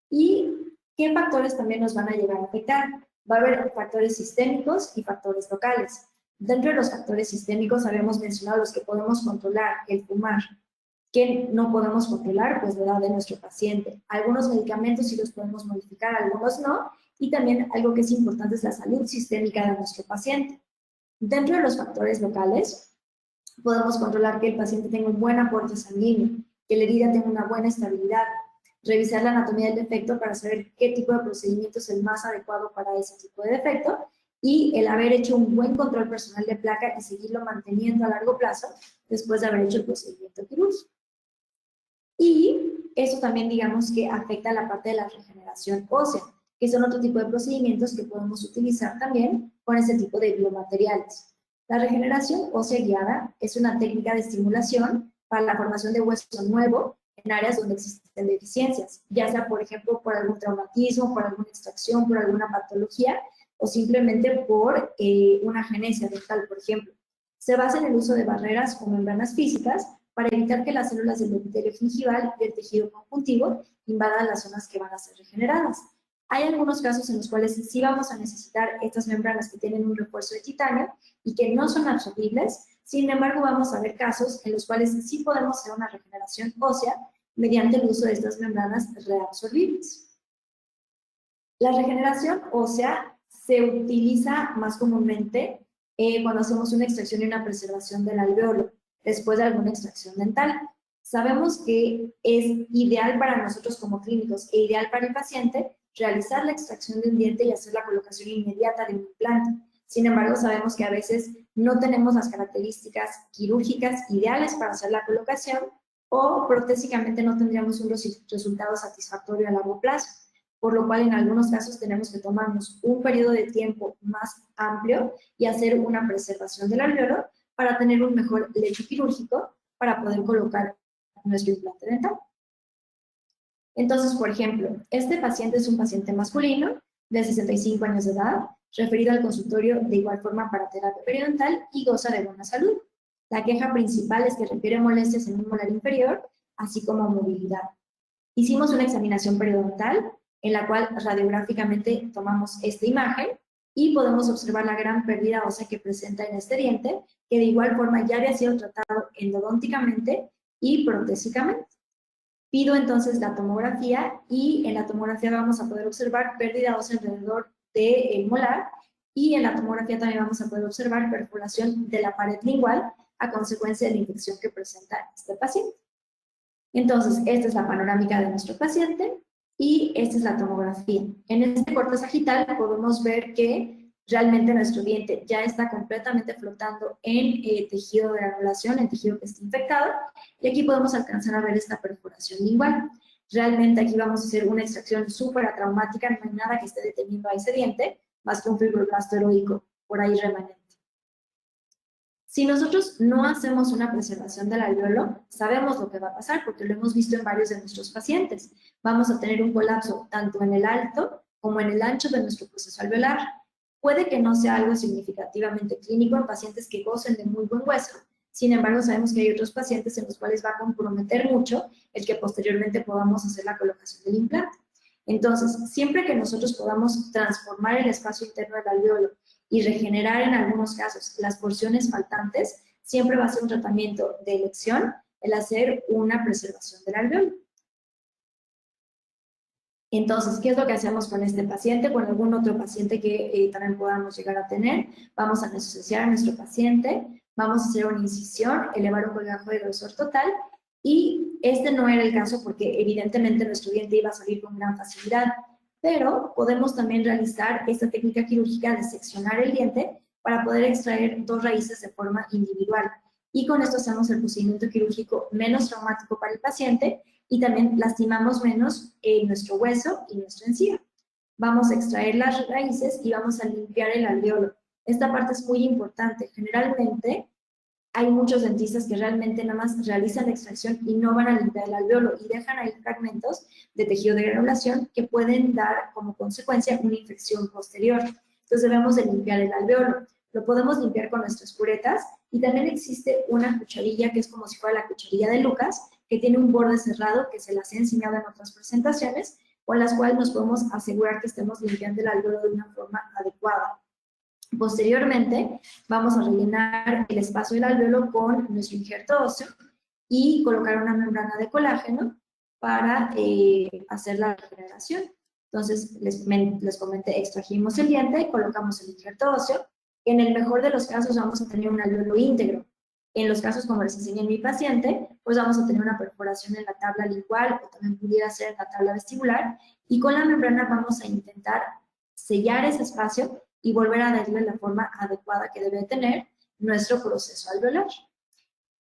¿Y qué factores también nos van a llegar a afectar? Va a haber factores sistémicos y factores locales. Dentro de los factores sistémicos habíamos mencionado los que podemos controlar, el fumar. ¿Qué no podemos controlar? Pues la edad de nuestro paciente. Algunos medicamentos sí los podemos modificar, algunos no. Y también algo que es importante es la salud sistémica de nuestro paciente. Dentro de los factores locales, podemos controlar que el paciente tenga un buen aporte sanguíneo, que la herida tenga una buena estabilidad, revisar la anatomía del defecto para saber qué tipo de procedimiento es el más adecuado para ese tipo de defecto y el haber hecho un buen control personal de placa y seguirlo manteniendo a largo plazo después de haber hecho el procedimiento quirúrgico. Y eso también digamos que afecta a la parte de la regeneración ósea, que son otro tipo de procedimientos que podemos utilizar también con este tipo de biomateriales. La regeneración ósea guiada es una técnica de estimulación para la formación de hueso nuevo en áreas donde existen deficiencias, ya sea, por ejemplo, por algún traumatismo, por alguna extracción, por alguna patología, o simplemente por una agenesia dental, por ejemplo. Se basa en el uso de barreras o membranas físicas para evitar que las células del epitelio gingival y el tejido conjuntivo invadan las zonas que van a ser regeneradas. Hay algunos casos en los cuales sí vamos a necesitar estas membranas que tienen un refuerzo de titanio y que no son absorbibles. Sin embargo, vamos a ver casos en los cuales sí podemos hacer una regeneración ósea mediante el uso de estas membranas reabsorbibles. La regeneración ósea se utiliza más comúnmente cuando hacemos una extracción y una preservación del alveolo, después de alguna extracción dental. Sabemos que es ideal para nosotros como clínicos e ideal para el paciente realizar la extracción de un diente y hacer la colocación inmediata de un implante. Sin embargo, sabemos que a veces no tenemos las características quirúrgicas ideales para hacer la colocación o protésicamente no tendríamos un resultado satisfactorio a largo plazo, por lo cual en algunos casos tenemos que tomarnos un periodo de tiempo más amplio y hacer una preservación del alveolo para tener un mejor lecho quirúrgico para poder colocar nuestro implante dental. Entonces, por ejemplo, este paciente es un paciente masculino de 65 años de edad, referido al consultorio de igual forma para terapia periodontal y goza de buena salud. La queja principal es que refiere molestias en un molar inferior, así como movilidad. Hicimos una examinación periodontal en la cual radiográficamente tomamos esta imagen y podemos observar la gran pérdida ósea que presenta en este diente, que de igual forma ya había sido tratado endodónticamente y protésicamente. Pido entonces la tomografía y en la tomografía vamos a poder observar pérdida ósea alrededor del molar y en la tomografía también vamos a poder observar perforación de la pared lingual a consecuencia de la infección que presenta este paciente. Entonces, esta es la panorámica de nuestro paciente y esta es la tomografía. En este corte sagital podemos ver que realmente nuestro diente ya está completamente flotando en tejido de granulación, en tejido que está infectado, y aquí podemos alcanzar a ver esta perforación lingual. Realmente aquí vamos a hacer una extracción súper traumática, no hay nada que esté deteniendo a ese diente, más que un fibroblasto heroico por ahí remanente. Si nosotros no hacemos una preservación del alveolo, sabemos lo que va a pasar porque lo hemos visto en varios de nuestros pacientes. Vamos a tener un colapso tanto en el alto como en el ancho de nuestro proceso alveolar. Puede que no sea algo significativamente clínico en pacientes que gocen de muy buen hueso. Sin embargo, sabemos que hay otros pacientes en los cuales va a comprometer mucho el que posteriormente podamos hacer la colocación del implante. Entonces, siempre que nosotros podamos transformar el espacio interno del alveolo y regenerar en algunos casos las porciones faltantes, siempre va a ser un tratamiento de elección el hacer una preservación del alveolo. Entonces, ¿qué es lo que hacemos con este paciente? Con algún otro paciente que también podamos llegar a tener. Vamos a anestesiar a nuestro paciente, vamos a hacer una incisión, elevar un colgajo de grosor total, y este no era el caso porque evidentemente nuestro diente iba a salir con gran facilidad, pero podemos también realizar esta técnica quirúrgica de seccionar el diente para poder extraer dos raíces de forma individual. Y con esto hacemos el procedimiento quirúrgico menos traumático para el paciente y también lastimamos menos nuestro hueso y nuestra encía. Vamos a extraer las raíces y vamos a limpiar el alveolo. Esta parte es muy importante. Generalmente hay muchos dentistas que realmente nada más realizan la extracción y no van a limpiar el alveolo y dejan ahí fragmentos de tejido de granulación que pueden dar como consecuencia una infección posterior. Entonces debemos de limpiar el alveolo. Lo podemos limpiar con nuestras curetas y también existe una cucharilla que es como si fuera la cucharilla de Lucas, que tiene un borde cerrado que se las he enseñado en otras presentaciones, con las cuales nos podemos asegurar que estemos limpiando el alveolo de una forma adecuada. Posteriormente, vamos a rellenar el espacio del alveolo con nuestro injerto óseo y colocar una membrana de colágeno para hacer la regeneración. Entonces, les comenté, extrajimos el diente, colocamos el injerto óseo. En el mejor de los casos vamos a tener un alveolo íntegro. En los casos como les enseñé en mi paciente, pues vamos a tener una perforación en la tabla lingual o también pudiera ser en la tabla vestibular y con la membrana vamos a intentar sellar ese espacio y volver a darle la forma adecuada que debe tener nuestro proceso alveolar.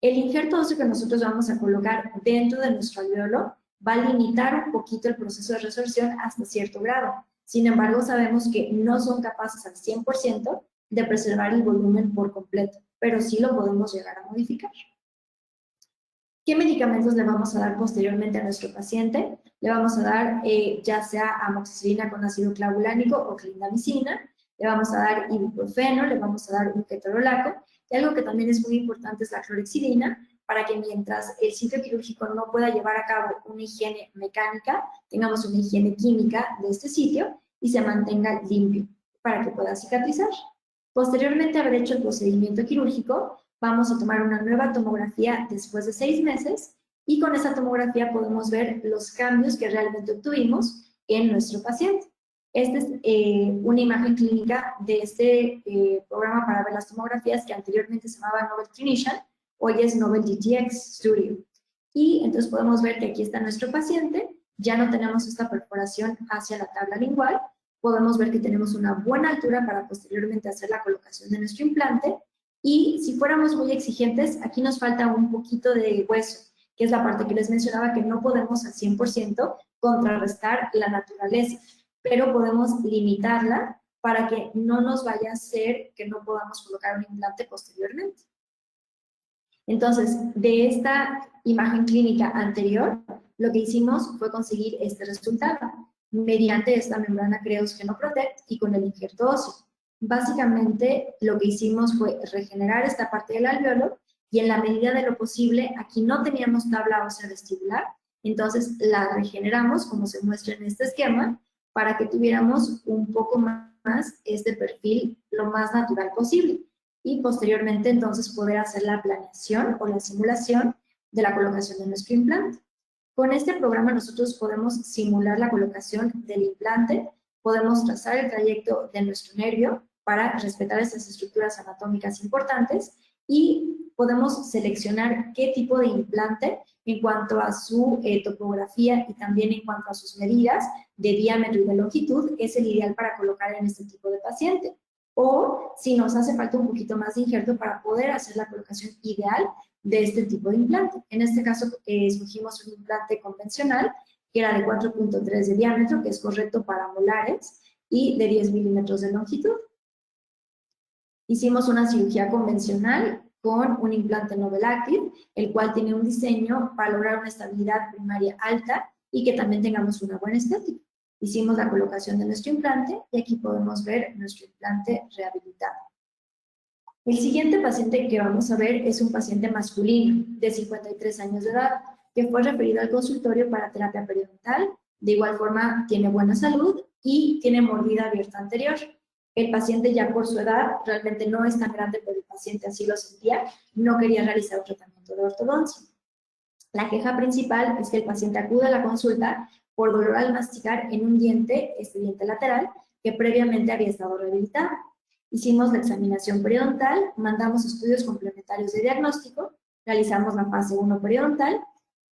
El injerto óseo que nosotros vamos a colocar dentro de nuestro alveolo va a limitar un poquito el proceso de resorción hasta cierto grado. Sin embargo, sabemos que no son capaces al 100% de preservar el volumen por completo, pero sí lo podemos llegar a modificar. ¿Qué medicamentos le vamos a dar posteriormente a nuestro paciente? Le vamos a dar ya sea amoxicilina con ácido clavulánico o clindamicina, le vamos a dar ibuprofeno, le vamos a dar un ketorolaco, y algo que también es muy importante es la clorexidina, para que mientras el sitio quirúrgico no pueda llevar a cabo una higiene mecánica, tengamos una higiene química de este sitio y se mantenga limpio para que pueda cicatrizar. Posteriormente a haber hecho el procedimiento quirúrgico, vamos a tomar una nueva tomografía después de 6 meses y con esa tomografía podemos ver los cambios que realmente obtuvimos en nuestro paciente. Esta es una imagen clínica de este programa para ver las tomografías que anteriormente se llamaba Nobel Clinician, hoy es Nobel DTX Studio. Y entonces podemos ver que aquí está nuestro paciente, ya no tenemos esta perforación hacia la tabla lingual, podemos ver que tenemos una buena altura para posteriormente hacer la colocación de nuestro implante, y si fuéramos muy exigentes, aquí nos falta un poquito de hueso, que es la parte que les mencionaba que no podemos al 100% contrarrestar la naturaleza, pero podemos limitarla para que no nos vaya a hacer que no podamos colocar un implante posteriormente. Entonces, de esta imagen clínica anterior, lo que hicimos fue conseguir este resultado mediante esta membrana Creus Genoprotect y con el injerto óseo. Básicamente, lo que hicimos fue regenerar esta parte del alveolo y en la medida de lo posible, aquí no teníamos tabla ósea vestibular, entonces la regeneramos, como se muestra en este esquema, para que tuviéramos un poco más este perfil lo más natural posible y posteriormente entonces poder hacer la planeación o la simulación de la colocación de nuestro implante. Con este programa nosotros podemos simular la colocación del implante, podemos trazar el trayecto de nuestro nervio para respetar estas estructuras anatómicas importantes y podemos seleccionar qué tipo de implante en cuanto a su topografía y también en cuanto a sus medidas de diámetro y de longitud es el ideal para colocar en este tipo de paciente. O si nos hace falta un poquito más de injerto para poder hacer la colocación ideal de este tipo de implante. En este caso escogimos un implante convencional que era de 4.3 de diámetro, que es correcto para molares, y de 10 milímetros de longitud. Hicimos una cirugía convencional con un implante Nobel Active, el cual tiene un diseño para lograr una estabilidad primaria alta y que también tengamos una buena estética. Hicimos la colocación de nuestro implante y aquí podemos ver nuestro implante rehabilitado. El siguiente paciente que vamos a ver es un paciente masculino de 53 años de edad que fue referido al consultorio para terapia periodontal. De igual forma, tiene buena salud y tiene mordida abierta anterior. El paciente ya por su edad realmente no es tan grande, pero el paciente así lo sentía, no quería realizar un tratamiento de ortodoncia. La queja principal es que el paciente acude a la consulta por dolor al masticar en un diente, este diente lateral, que previamente había estado rehabilitado. Hicimos la examinación periodontal, mandamos estudios complementarios de diagnóstico, realizamos la fase 1 periodontal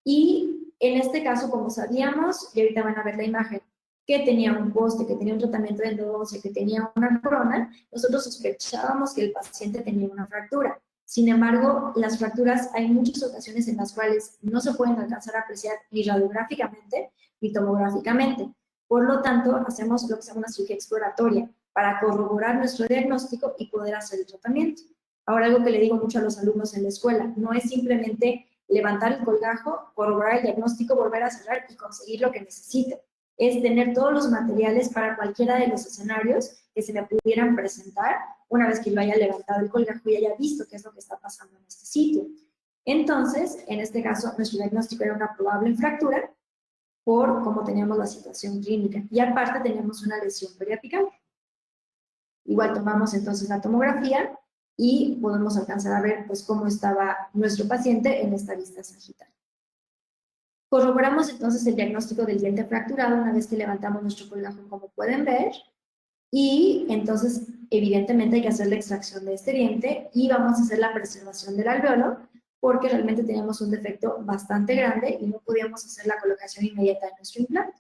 y en este caso, como sabíamos, y ahorita van a ver la imagen, que tenía un poste, que tenía un tratamiento de endodoncia, que tenía una corona, nosotros sospechábamos que el paciente tenía una fractura. Sin embargo, las fracturas hay muchas ocasiones en las cuales no se pueden alcanzar a apreciar ni radiográficamente ni tomográficamente. Por lo tanto, hacemos lo que se llama una cirugía exploratoria para corroborar nuestro diagnóstico y poder hacer el tratamiento. Ahora, algo que le digo mucho a los alumnos en la escuela, no es simplemente levantar el colgajo, corroborar el diagnóstico, volver a cerrar y conseguir lo que necesite. Es tener todos los materiales para cualquiera de los escenarios que se me pudieran presentar una vez que yo haya levantado el colgajo y haya visto qué es lo que está pasando en este sitio. Entonces, en este caso, nuestro diagnóstico era una probable fractura por cómo teníamos la situación clínica. Y aparte teníamos una lesión periapical. Igual tomamos entonces la tomografía y podemos alcanzar a ver pues, cómo estaba nuestro paciente en esta vista sagital. Corroboramos entonces el diagnóstico del diente fracturado una vez que levantamos nuestro colgajo, como pueden ver, y entonces evidentemente hay que hacer la extracción de este diente y vamos a hacer la preservación del alveolo porque realmente teníamos un defecto bastante grande y no podíamos hacer la colocación inmediata de nuestro implante.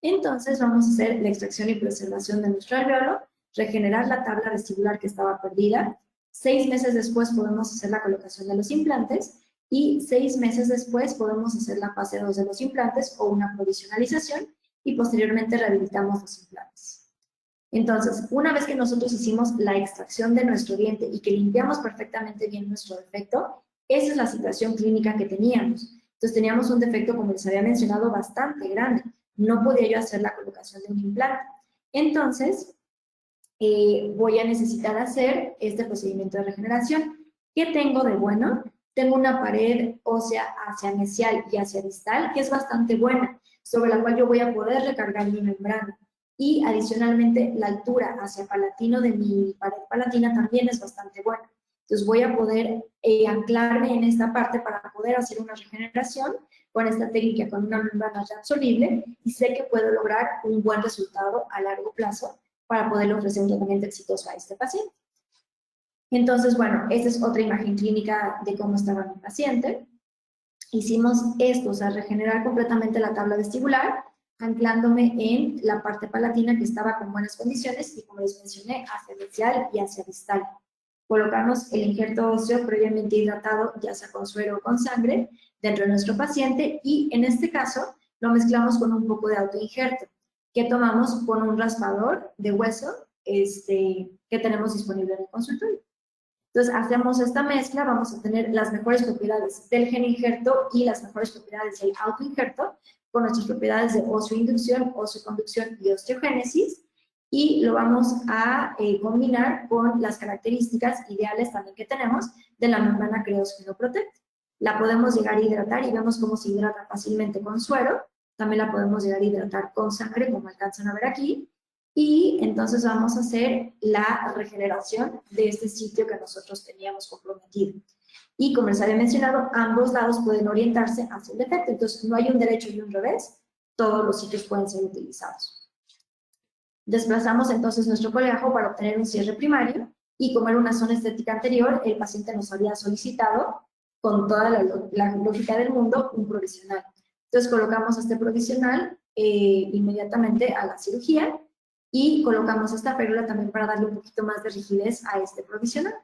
Entonces vamos a hacer la extracción y preservación de nuestro alveolo, regenerar la tabla vestibular que estaba perdida. 6 meses después podemos hacer la colocación de los implantes y 6 meses después podemos hacer la fase 2 de los implantes o una provisionalización y posteriormente rehabilitamos los implantes. Entonces, una vez que nosotros hicimos la extracción de nuestro diente y que limpiamos perfectamente bien nuestro defecto, esa es la situación clínica que teníamos. Entonces, teníamos un defecto, como les había mencionado, bastante grande. No podía yo hacer la colocación de un implante. Entonces, voy a necesitar hacer este procedimiento de regeneración. ¿Qué tengo de bueno? Tengo una pared ósea hacia mesial y hacia distal que es bastante buena, sobre la cual yo voy a poder recargar mi membrana. Y adicionalmente la altura hacia palatino de mi pared palatina también es bastante buena. Entonces voy a poder anclarme en esta parte para poder hacer una regeneración con esta técnica, con una membrana reabsorbible, y sé que puedo lograr un buen resultado a largo plazo para poderle ofrecer un tratamiento exitoso a este paciente. Entonces, bueno, esta es otra imagen clínica de cómo estaba mi paciente. Hicimos esto, o sea, regenerar completamente la tabla vestibular, anclándome en la parte palatina que estaba con buenas condiciones y, como les mencioné, hacia mesial y hacia distal. Colocamos el injerto óseo previamente hidratado, ya sea con suero o con sangre, dentro de nuestro paciente y, en este caso, lo mezclamos con un poco de autoinjerto, que tomamos con un raspador de hueso que tenemos disponible en el consultorio. Entonces, hacemos esta mezcla, vamos a tener las mejores propiedades del gen injerto y las mejores propiedades del autoinjerto, con nuestras propiedades de osteoinducción, osteoconducción y osteogénesis, y lo vamos a combinar con las características ideales también que tenemos de la membrana Creosgeno Protect. La podemos llegar a hidratar y vemos cómo se hidrata fácilmente con suero, también la podemos llegar a hidratar con sangre, como alcanzan a ver aquí, y entonces vamos a hacer la regeneración de este sitio que nosotros teníamos comprometido. Y como les había mencionado, ambos lados pueden orientarse hacia el defecto, entonces no hay un derecho y un revés, todos los sitios pueden ser utilizados. Desplazamos entonces nuestro coleajo para obtener un cierre primario, y como era una zona estética anterior, el paciente nos había solicitado, con toda la lógica del mundo, un provisional. Entonces colocamos este provisional inmediatamente a la cirugía, y colocamos esta férula también para darle un poquito más de rigidez a este provisional.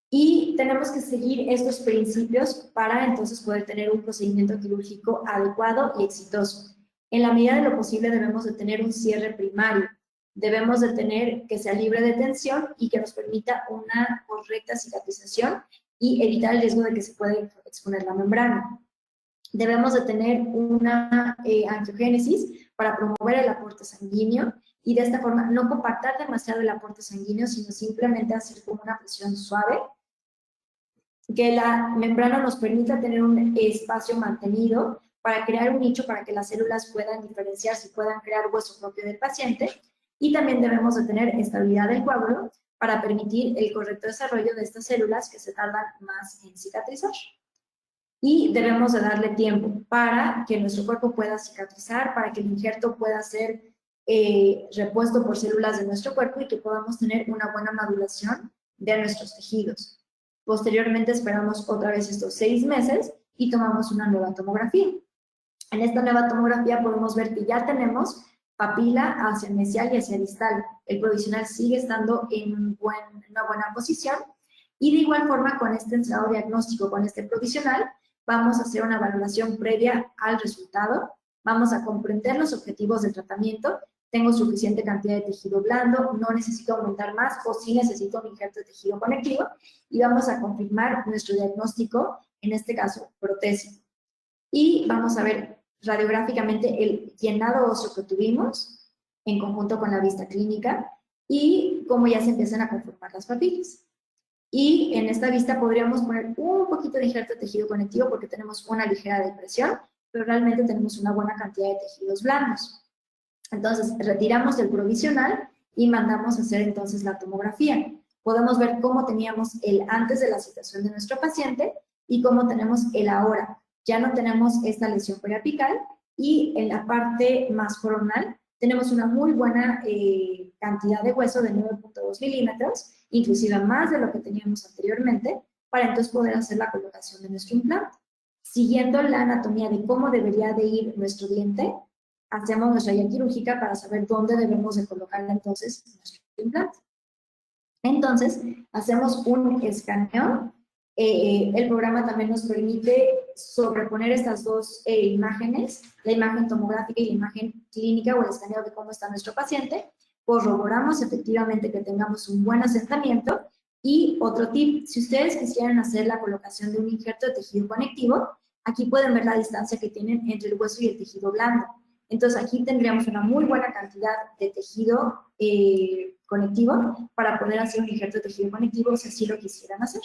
Y tenemos que seguir estos principios para entonces poder tener un procedimiento quirúrgico adecuado y exitoso. En la medida de lo posible debemos de tener un cierre primario. Debemos de tener que sea libre de tensión y que nos permita una correcta cicatrización y evitar el riesgo de que se pueda exponer la membrana. Debemos de tener una angiogénesis para promover el aporte sanguíneo y de esta forma no compactar demasiado el aporte sanguíneo, sino simplemente hacer como una presión suave, que la membrana nos permita tener un espacio mantenido para crear un nicho para que las células puedan diferenciarse y puedan crear hueso propio del paciente, y también debemos de tener estabilidad del coágulo para permitir el correcto desarrollo de estas células que se tardan más en cicatrizar. Y debemos de darle tiempo para que nuestro cuerpo pueda cicatrizar, para que el injerto pueda ser repuesto por células de nuestro cuerpo y que podamos tener una buena maduración de nuestros tejidos. Posteriormente esperamos otra vez estos 6 meses y tomamos una nueva tomografía. En esta nueva tomografía podemos ver que ya tenemos papila hacia mesial y hacia distal. El provisional sigue estando en una buena posición, y de igual forma con este entrado diagnóstico, con este provisional, vamos a hacer una valoración previa al resultado, vamos a comprender los objetivos del tratamiento, tengo suficiente cantidad de tejido blando, no necesito aumentar más o sí necesito un injerto de tejido conectivo, y vamos a confirmar nuestro diagnóstico, en este caso protésico. Y vamos a ver radiográficamente el llenado óseo que tuvimos en conjunto con la vista clínica y cómo ya se empiezan a conformar las papilas. Y en esta vista podríamos poner un poquito de injerto de tejido conectivo porque tenemos una ligera depresión, pero realmente tenemos una buena cantidad de tejidos blandos. Entonces, retiramos el provisional y mandamos a hacer entonces la tomografía. Podemos ver cómo teníamos el antes de la situación de nuestro paciente y cómo tenemos el ahora. Ya no tenemos esta lesión periapical y en la parte más coronal tenemos una muy buena cantidad de hueso de 9.2 milímetros, inclusive más de lo que teníamos anteriormente, para entonces poder hacer la colocación de nuestro implante. Siguiendo la anatomía de cómo debería de ir nuestro diente, hacemos nuestra guía quirúrgica para saber dónde debemos de colocar entonces nuestro implante. Entonces, hacemos un escaneo. El programa también nos permite sobreponer estas dos imágenes, la imagen tomográfica y la imagen clínica o el escaneo de cómo está nuestro paciente. Corroboramos efectivamente que tengamos un buen asentamiento. Y otro tip, si ustedes quisieran hacer la colocación de un injerto de tejido conectivo, aquí pueden ver la distancia que tienen entre el hueso y el tejido blando. Entonces aquí tendríamos una muy buena cantidad de tejido conectivo para poder hacer un injerto de tejido conectivo si así lo quisieran hacer.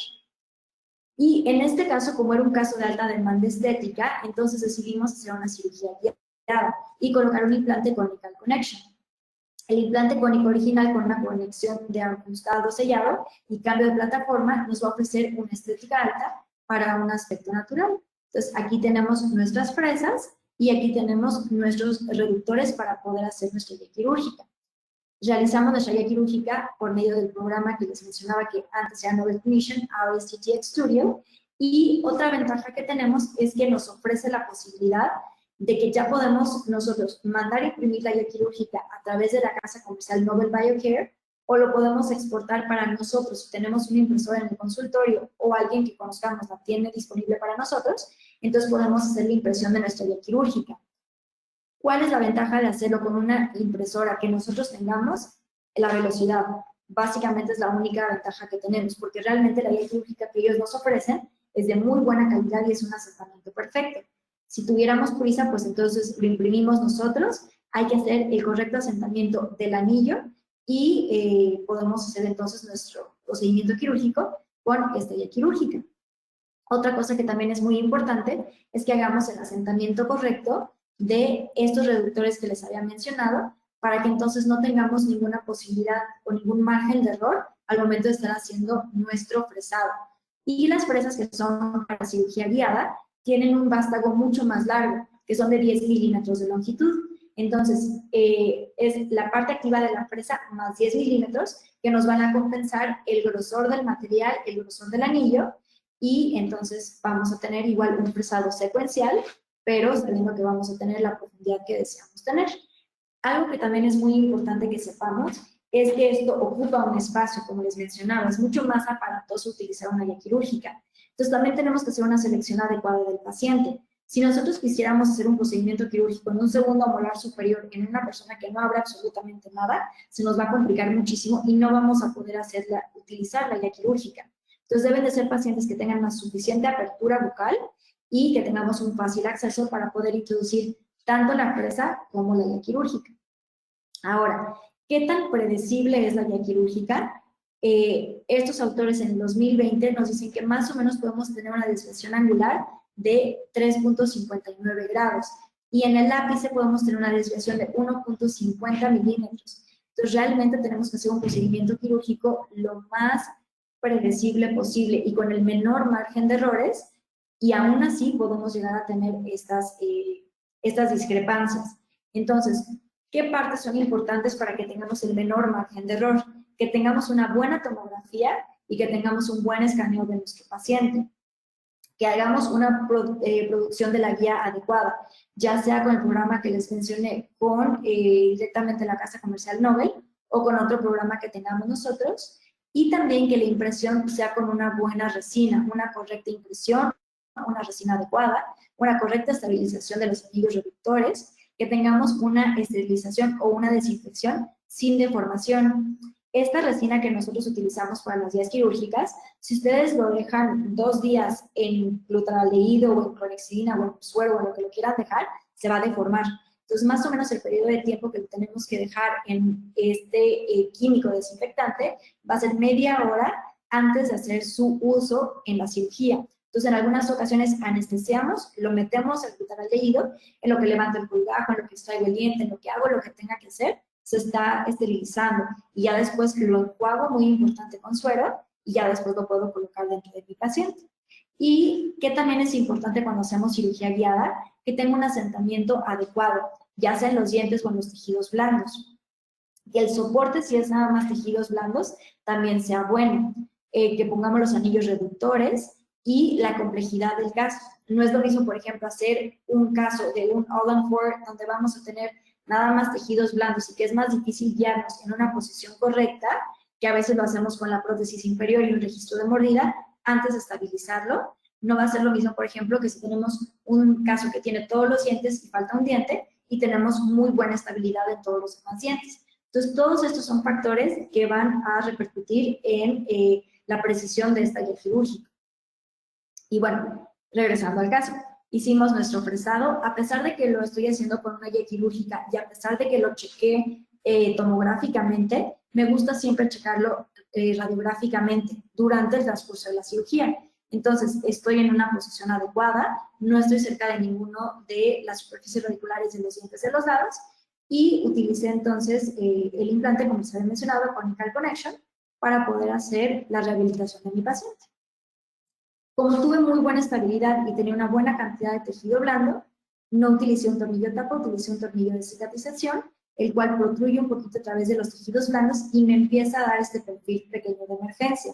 Y en este caso, como era un caso de alta demanda estética, entonces decidimos hacer una cirugía guiada y colocar un implante conical connection. El implante cónico original con una conexión de ajustado sellado y cambio de plataforma nos va a ofrecer una estética alta para un aspecto natural. Entonces aquí tenemos nuestras fresas y aquí tenemos nuestros reductores para poder hacer nuestra guía quirúrgica. Realizamos nuestra guía quirúrgica por medio del programa que les mencionaba que antes era Nobel Commission, ahora es CTX Studio, y otra ventaja que tenemos es que nos ofrece la posibilidad de que ya podemos nosotros mandar imprimir la guía quirúrgica a través de la casa comercial Nobel Biocare o lo podemos exportar para nosotros. Si tenemos una impresora en el consultorio o alguien que conozcamos la tiene disponible para nosotros, entonces podemos hacer la impresión de nuestra guía quirúrgica. ¿Cuál es la ventaja de hacerlo con una impresora que nosotros tengamos? La velocidad. Básicamente es la única ventaja que tenemos, porque realmente la guía quirúrgica que ellos nos ofrecen es de muy buena calidad y es un asentamiento perfecto. Si tuviéramos prisa, pues entonces lo imprimimos nosotros, hay que hacer el correcto asentamiento del anillo y podemos hacer entonces nuestro procedimiento quirúrgico con esta guía quirúrgica. Otra cosa que también es muy importante es que hagamos el asentamiento correcto de estos reductores que les había mencionado para que entonces no tengamos ninguna posibilidad o ningún margen de error al momento de estar haciendo nuestro fresado. Y las fresas que son para cirugía guiada tienen un vástago mucho más largo, que son de 10 milímetros de longitud. Entonces, es la parte activa de la fresa más 10 milímetros que nos van a compensar el grosor del material, el grosor del anillo, y entonces vamos a tener igual un fresado secuencial, pero sabiendo que vamos a tener la profundidad que deseamos tener. Algo que también es muy importante que sepamos es que esto ocupa un espacio, como les mencionaba, es mucho más aparatoso utilizar una guía quirúrgica. Entonces también tenemos que hacer una selección adecuada del paciente. Si nosotros quisiéramos hacer un procedimiento quirúrgico en un segundo molar superior en una persona que no abra absolutamente nada, se nos va a complicar muchísimo y no vamos a poder utilizar la guía quirúrgica. Entonces deben de ser pacientes que tengan una suficiente apertura bucal y que tengamos un fácil acceso para poder introducir tanto la fresa como la guía quirúrgica. Ahora, ¿qué tan predecible es la guía quirúrgica? Estos autores en el 2020 nos dicen que más o menos podemos tener una desviación angular de 3.59 grados y en el ápice podemos tener una desviación de 1.50 milímetros. Entonces, realmente tenemos que hacer un procedimiento quirúrgico lo más predecible posible y con el menor margen de errores, y aún así podemos llegar a tener estas discrepancias. Entonces, ¿qué partes son importantes para que tengamos el menor margen de error? Que tengamos una buena tomografía y que tengamos un buen escaneo de nuestro paciente. Que hagamos una producción de la guía adecuada, ya sea con el programa que les mencioné, con directamente la casa comercial Nobel o con otro programa que tengamos nosotros, y también que la impresión sea con una buena resina, una correcta impresión, una resina adecuada, una correcta estabilización de los anillos reductores, que tengamos una esterilización o una desinfección sin deformación. Esta resina que nosotros utilizamos para las guías quirúrgicas, si ustedes lo dejan 2 días en glutaraldehído o en clorhexidina o en suero o lo que lo quieran dejar, se va a deformar. Entonces, más o menos el periodo de tiempo que tenemos que dejar en este químico desinfectante va a ser media hora antes de hacer su uso en la cirugía. Entonces, en algunas ocasiones anestesiamos, lo metemos al glutaraldehído, en lo que levanto el colgajo, en lo que extraigo el diente, en lo que hago, lo que tenga que hacer, se está esterilizando. Y ya después lo enjuago, muy importante, con suero, y ya después lo puedo colocar dentro de mi paciente. Y que también es importante cuando hacemos cirugía guiada, que tenga un asentamiento adecuado, ya sea en los dientes o en los tejidos blandos. Que el soporte, si es nada más tejidos blandos, también sea bueno. Que pongamos los anillos reductores y la complejidad del caso. No es lo mismo, por ejemplo, hacer un caso de un All-on-4 donde vamos a tener nada más tejidos blandos y que es más difícil guiarnos en una posición correcta, que a veces lo hacemos con la prótesis inferior y un registro de mordida, antes de estabilizarlo. No va a ser lo mismo, por ejemplo, que si tenemos un caso que tiene todos los dientes y falta un diente y tenemos muy buena estabilidad en todos los demás dientes. Entonces, todos estos son factores que van a repercutir en la precisión de esta guía quirúrgica. Y bueno, regresando al caso, hicimos nuestro fresado, a pesar de que lo estoy haciendo con una guía quirúrgica y a pesar de que lo chequé tomográficamente, me gusta siempre checarlo radiográficamente durante el transcurso de la cirugía. Entonces, estoy en una posición adecuada, no estoy cerca de ninguno de las superficies radiculares de los dientes de los lados y utilicé entonces el implante, como se había mencionado, Conical Connection, para poder hacer la rehabilitación de mi paciente. Como tuve muy buena estabilidad y tenía una buena cantidad de tejido blando, no utilicé un tornillo tapa, utilicé un tornillo de cicatrización, el cual protruye un poquito a través de los tejidos blandos y me empieza a dar este perfil pequeño de emergencia.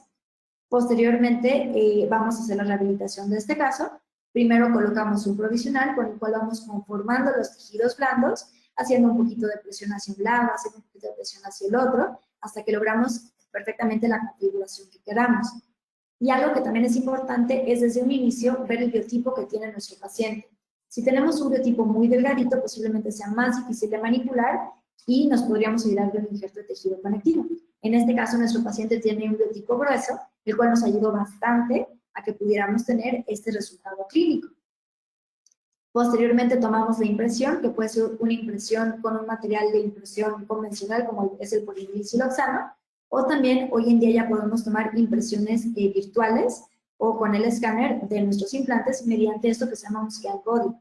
Posteriormente vamos a hacer la rehabilitación de este caso. Primero colocamos un provisional con el cual vamos conformando los tejidos blandos, haciendo un poquito de presión hacia un lado, haciendo un poquito de presión hacia el otro, hasta que logramos perfectamente la configuración que queramos. Y algo que también es importante es desde un inicio ver el biotipo que tiene nuestro paciente. Si tenemos un biotipo muy delgadito, posiblemente sea más difícil de manipular y nos podríamos ayudar de un injerto de tejido conectivo. En este caso, nuestro paciente tiene un biotipo grueso, el cual nos ayudó bastante a que pudiéramos tener este resultado clínico. Posteriormente tomamos la impresión, que puede ser una impresión con un material de impresión convencional, como es el polivinilsiloxano, o también hoy en día ya podemos tomar impresiones virtuales o con el escáner de nuestros implantes mediante esto que se llama un scan body.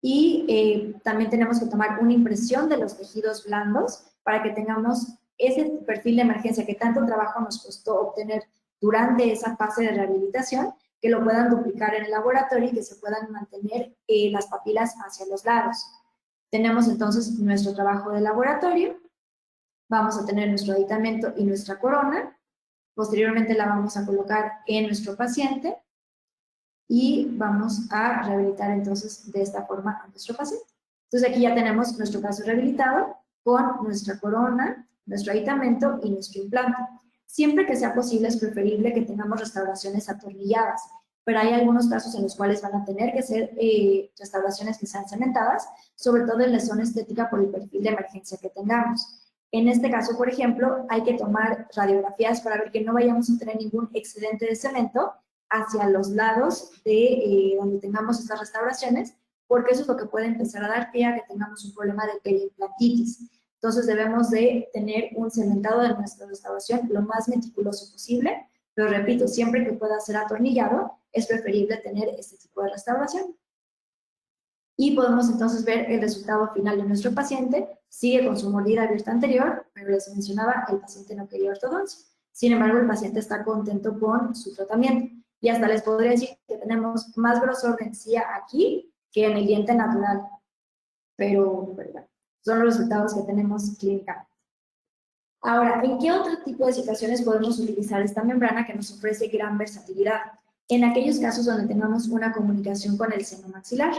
Y también tenemos que tomar una impresión de los tejidos blandos para que tengamos ese perfil de emergencia que tanto trabajo nos costó obtener durante esa fase de rehabilitación, que lo puedan duplicar en el laboratorio y que se puedan mantener las papilas hacia los lados. Tenemos entonces nuestro trabajo de laboratorio, vamos a tener nuestro aditamento y nuestra corona, posteriormente la vamos a colocar en nuestro paciente y vamos a rehabilitar entonces de esta forma a nuestro paciente. Entonces aquí ya tenemos nuestro caso rehabilitado con nuestra corona, nuestro aditamento y nuestro implante. Siempre que sea posible es preferible que tengamos restauraciones atornilladas, pero hay algunos casos en los cuales van a tener que ser restauraciones que sean cementadas, sobre todo en la zona estética por el perfil de emergencia que tengamos. En este caso, por ejemplo, hay que tomar radiografías para ver que no vayamos a tener ningún excedente de cemento hacia los lados de donde tengamos estas restauraciones, porque eso es lo que puede empezar a dar pie a que tengamos un problema de periimplantitis. Entonces debemos de tener un cementado de nuestra restauración lo más meticuloso posible, pero repito, siempre que pueda ser atornillado, es preferible tener este tipo de restauración. Y podemos entonces ver el resultado final de nuestro paciente. Sigue con su mordida abierta anterior, pero les mencionaba, el paciente no quería ortodoncia. Sin embargo, el paciente está contento con su tratamiento. Y hasta les podría decir que tenemos más grosor de encía aquí que en el diente natural. Pero bueno, son los resultados que tenemos clínicamente. Ahora, ¿en qué otro tipo de situaciones podemos utilizar esta membrana que nos ofrece gran versatilidad? En aquellos casos donde tengamos una comunicación con el seno maxilar.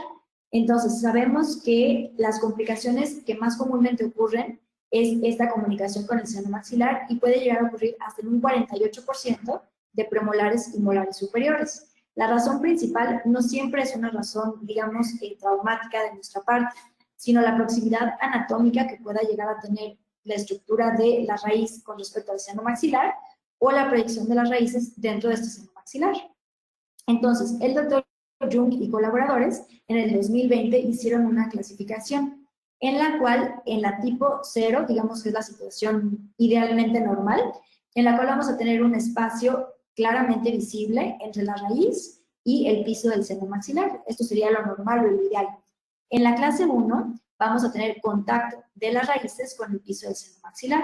Entonces, sabemos que las complicaciones que más comúnmente ocurren es esta comunicación con el seno maxilar y puede llegar a ocurrir hasta en un 48% de premolares y molares superiores. La razón principal no siempre es una razón, digamos, traumática de nuestra parte, sino la proximidad anatómica que pueda llegar a tener la estructura de la raíz con respecto al seno maxilar o la proyección de las raíces dentro de este seno maxilar. Entonces, el doctor Jung y colaboradores en el 2020 hicieron una clasificación en la cual en la tipo 0, digamos que es la situación idealmente normal, en la cual vamos a tener un espacio claramente visible entre la raíz y el piso del seno maxilar. Esto sería lo normal o lo ideal. En la clase 1 vamos a tener contacto de las raíces con el piso del seno maxilar.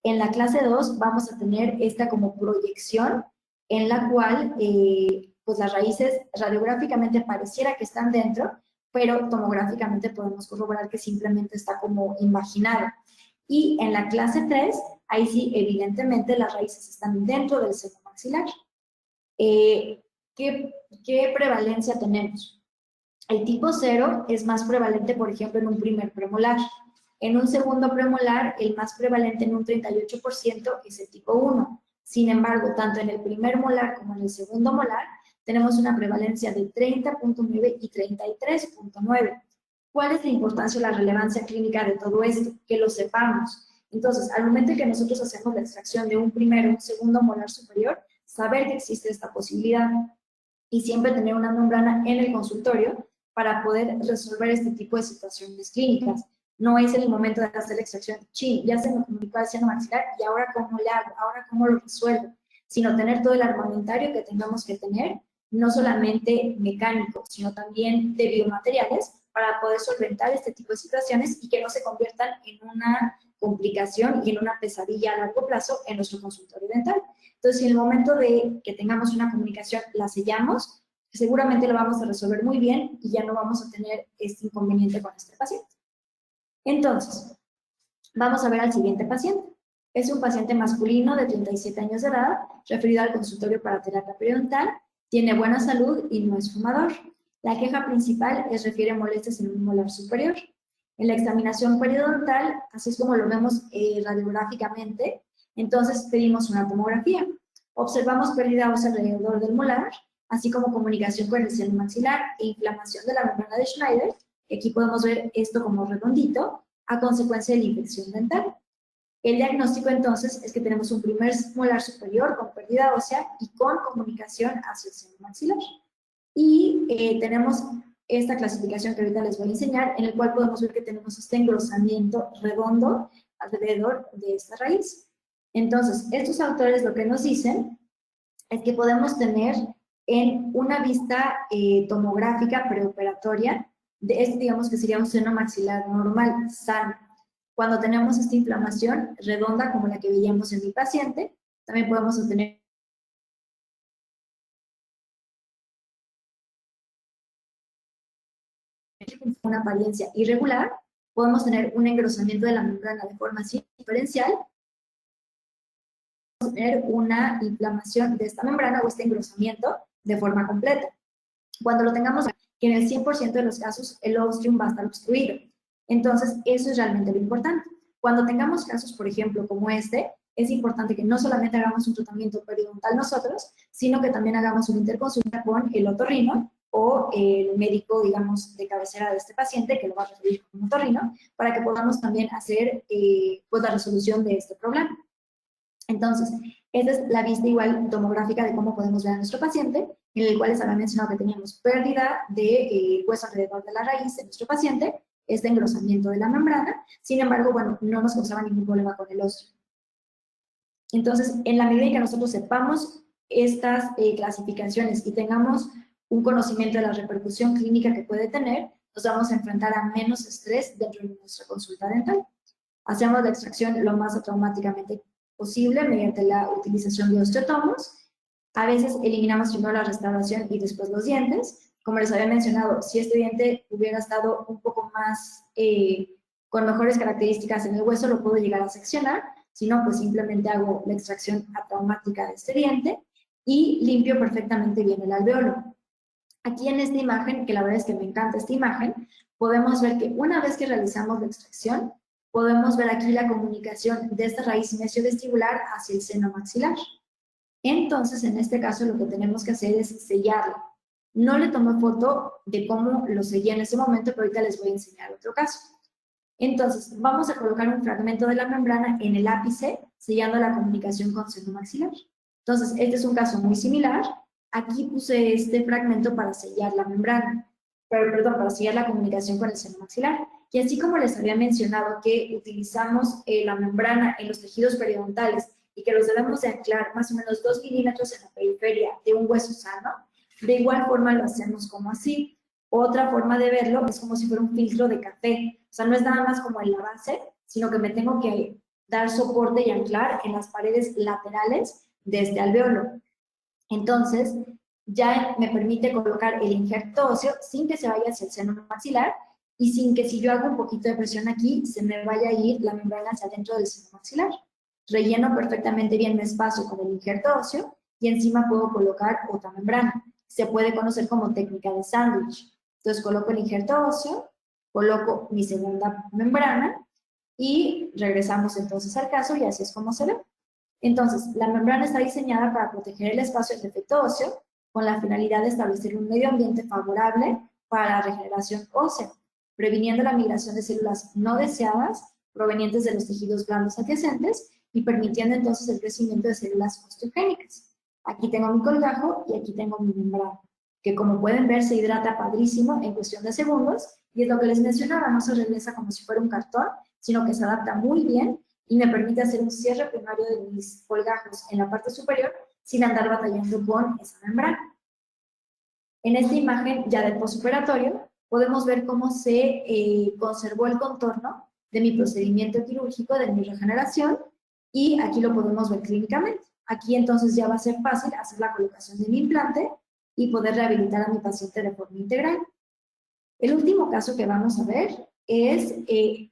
En la clase 2 vamos a tener esta como proyección en la cual pues las raíces radiográficamente pareciera que están dentro, pero tomográficamente podemos corroborar que simplemente está como imaginado. Y en la clase 3, ahí sí, evidentemente las raíces están dentro del seno maxilar. ¿Qué ¿qué prevalencia tenemos? El tipo 0 es más prevalente, por ejemplo, en un primer premolar. En un segundo premolar, el más prevalente en un 38% es el tipo 1. Sin embargo, tanto en el primer molar como en el segundo molar, tenemos una prevalencia de 30.9 y 33.9. ¿Cuál es la importancia o la relevancia clínica de todo esto? Que lo sepamos. Entonces, al momento en que nosotros hacemos la extracción de un primero o un segundo molar superior, saber que existe esta posibilidad y siempre tener una membrana en el consultorio para poder resolver este tipo de situaciones clínicas. No es en el momento de hacer la extracción, ya se me comunicó al seno maxilar y ahora cómo le hago, ahora cómo lo resuelvo, sino tener todo el armamentario que tengamos que tener, no solamente mecánico, sino también de biomateriales, para poder solventar este tipo de situaciones y que no se conviertan en una complicación y en una pesadilla a largo plazo en nuestro consultorio dental. Entonces, si en el momento de que tengamos una comunicación la sellamos, seguramente lo vamos a resolver muy bien y ya no vamos a tener este inconveniente con este paciente. Entonces, vamos a ver al siguiente paciente. Es un paciente masculino de 37 años de edad, referido al consultorio para terapia periodontal, tiene buena salud y no es fumador. La queja principal refiere molestias en un molar superior. En la examinación periodontal, así es como lo vemos radiográficamente, entonces pedimos una tomografía. Observamos pérdida ósea alrededor del molar, así como comunicación con el seno maxilar e inflamación de la membrana de Schneider. Aquí podemos ver esto como redondito, a consecuencia de la infección dental. El diagnóstico entonces es que tenemos un primer molar superior con pérdida ósea y con comunicación hacia el seno maxilar. Y tenemos esta clasificación que ahorita les voy a enseñar, en el cual podemos ver que tenemos este engrosamiento redondo alrededor de esta raíz. Entonces, estos autores lo que nos dicen es que podemos tener en una vista tomográfica preoperatoria, digamos que sería un seno maxilar normal, sano. Cuando tenemos esta inflamación redonda como la que veíamos en mi paciente, también podemos obtener una apariencia irregular, podemos tener un engrosamiento de la membrana de forma diferencial, podemos tener una inflamación de esta membrana o este engrosamiento de forma completa. Cuando lo tengamos, que en el 100% de los casos el ostium va a estar obstruido. Entonces, eso es realmente lo importante. Cuando tengamos casos, por ejemplo, como este, es importante que no solamente hagamos un tratamiento periodontal nosotros, sino que también hagamos una interconsulta con el otorrino o el médico, digamos, de cabecera de este paciente, que lo va a referir como otorrino, para que podamos también hacer pues la resolución de este problema. Entonces, esta es la vista igual tomográfica de cómo podemos ver a nuestro paciente, en el cual les había mencionado que teníamos pérdida de hueso alrededor de la raíz de nuestro paciente, este engrosamiento de la membrana, sin embargo, bueno, no nos causaba ningún problema con el osteo. Entonces, en la medida en que nosotros sepamos estas clasificaciones y tengamos un conocimiento de la repercusión clínica que puede tener, nos vamos a enfrentar a menos estrés dentro de nuestra consulta dental. Hacemos la extracción lo más traumáticamente posible mediante la utilización de osteotomos. A veces eliminamos primero la restauración y después los dientes. Como les había mencionado, si este diente hubiera estado un poco más con mejores características en el hueso, lo puedo llegar a seccionar. Si no, pues simplemente hago la extracción atraumática de este diente y limpio perfectamente bien el alveolo. Aquí en esta imagen, que la verdad es que me encanta esta imagen, podemos ver que una vez que realizamos la extracción, podemos ver aquí la comunicación de esta raíz mesiovestibular hacia el seno maxilar. Entonces, en este caso, lo que tenemos que hacer es sellarlo. No le tomé foto de cómo lo sellé en ese momento, pero ahorita les voy a enseñar otro caso. Entonces, vamos a colocar un fragmento de la membrana en el ápice, sellando la comunicación con seno maxilar. Entonces, este es un caso muy similar. Aquí puse este fragmento para sellar la membrana, para sellar la comunicación con el seno maxilar. Y así como les había mencionado que utilizamos la membrana en los tejidos periodontales y que los debemos de anclar más o menos 2 milímetros en la periferia de un hueso sano, de igual forma lo hacemos como así. Otra forma de verlo es como si fuera un filtro de café. O sea, no es nada más como en la base, sino que me tengo que dar soporte y anclar en las paredes laterales de este alveolo. Entonces, ya me permite colocar el injerto óseo sin que se vaya hacia el seno maxilar y sin que si yo hago un poquito de presión aquí, se me vaya a ir la membrana hacia adentro del seno maxilar. Relleno perfectamente bien mi espacio con el injerto óseo y encima puedo colocar otra membrana. se puede conocer como técnica de sándwich. Entonces coloco el injerto óseo, coloco mi segunda membrana y regresamos entonces al caso y así es como se ve. Entonces, la membrana está diseñada para proteger el espacio del defecto óseo con la finalidad de establecer un medio ambiente favorable para la regeneración ósea, previniendo la migración de células no deseadas provenientes de los tejidos blandos adyacentes y permitiendo entonces el crecimiento de células osteogénicas. Aquí tengo mi colgajo y aquí tengo mi membrana, que como pueden ver se hidrata padrísimo en cuestión de segundos y es lo que les mencionaba, no se regresa como si fuera un cartón, sino que se adapta muy bien y me permite hacer un cierre primario de mis colgajos en la parte superior sin andar batallando con esa membrana. En esta imagen ya del postoperatorio podemos ver cómo se conservó el contorno de mi procedimiento quirúrgico, de mi regeneración, y aquí lo podemos ver clínicamente. Aquí entonces ya va a ser fácil hacer la colocación de mi implante y poder rehabilitar a mi paciente de forma integral. El último caso que vamos a ver es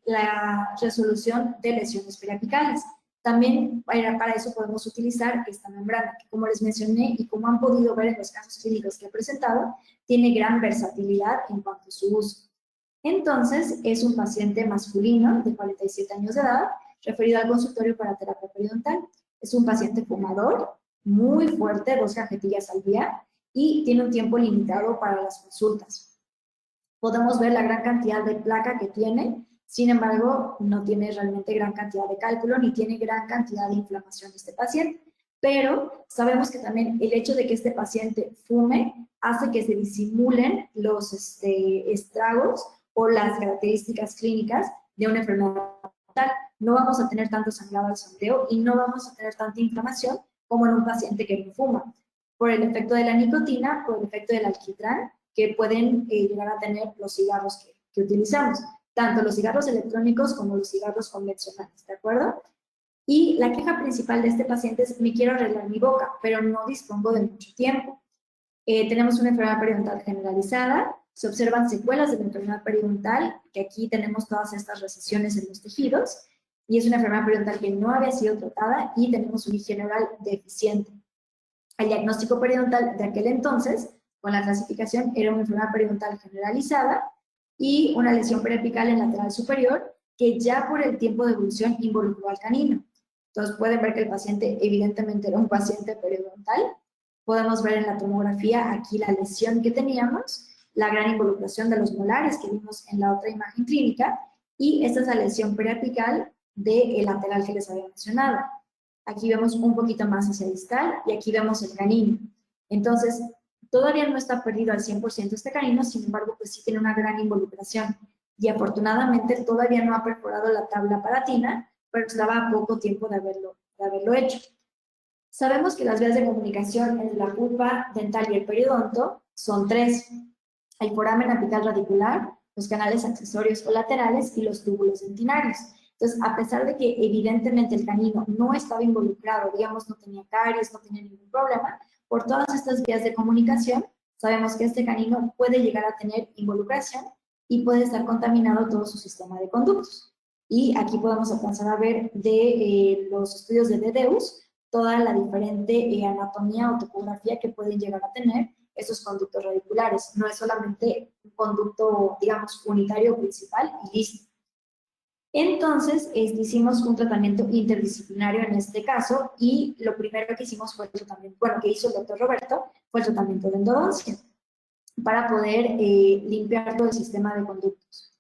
la resolución de lesiones periapicales. También para eso podemos utilizar esta membrana, que como les mencioné y como han podido ver en los casos clínicos que he presentado, tiene gran versatilidad en cuanto a su uso. Entonces, es un paciente masculino de 47 años de edad, referido al consultorio para terapia periodontal. Es un paciente fumador, muy fuerte, 2 cajetillas al día, y tiene un tiempo limitado para las consultas. Podemos ver la gran cantidad de placa que tiene, sin embargo, no tiene realmente gran cantidad de cálculo ni tiene gran cantidad de inflamación este paciente. Pero sabemos que también el hecho de que este paciente fume hace que se disimulen los estragos o las características clínicas de una enfermedad mental. No vamos a tener tanto sangrado al sondeo y no vamos a tener tanta inflamación como en un paciente que no fuma, por el efecto de la nicotina, por el efecto del alquitrán, que pueden llegar a tener los cigarros que utilizamos, tanto los cigarros electrónicos como los cigarros convencionales, ¿de acuerdo? Y la queja principal de este paciente es: me quiero arreglar mi boca, pero no dispongo de mucho tiempo. Tenemos una enfermedad periodontal generalizada, se observan secuelas de la enfermedad periodontal, que aquí tenemos todas estas recesiones en los tejidos, y es una enfermedad periodontal que no había sido tratada y tenemos un higiene oral deficiente. El diagnóstico periodontal de aquel entonces, con la clasificación, era una enfermedad periodontal generalizada y una lesión periapical en lateral superior que ya por el tiempo de evolución involucró al canino. Entonces pueden ver que el paciente evidentemente era un paciente periodontal. Podemos ver en la tomografía aquí la lesión que teníamos, la gran involucración de los molares que vimos en la otra imagen clínica, y esta es la lesión periapical del lateral que les había mencionado. Aquí vemos un poquito más hacia distal y aquí vemos el canino. Entonces, todavía no está perdido al 100% este canino, sin embargo, pues sí tiene una gran involucración. Y afortunadamente todavía no ha perforado la tabla palatina, pero estaba a poco tiempo de haberlo hecho. Sabemos que las vías de comunicación entre la pulpa dental y el periodonto son 3. El foramen apical radicular, los canales accesorios o laterales y los túbulos dentinarios. Entonces, a pesar de que evidentemente el canino no estaba involucrado, digamos, no tenía caries, no tenía ningún problema, por todas estas vías de comunicación, sabemos que este canino puede llegar a tener involucración y puede estar contaminado todo su sistema de conductos. Y aquí podemos alcanzar a ver de los estudios de Dedeus toda la diferente anatomía o topografía que pueden llegar a tener esos conductos radiculares. No es solamente un conducto, digamos, unitario principal y listo. Entonces, hicimos un tratamiento interdisciplinario en este caso y lo primero que hicimos fue el tratamiento, bueno, que hizo el doctor Roberto, fue el tratamiento de endodoncia para poder limpiar todo el sistema de conductos.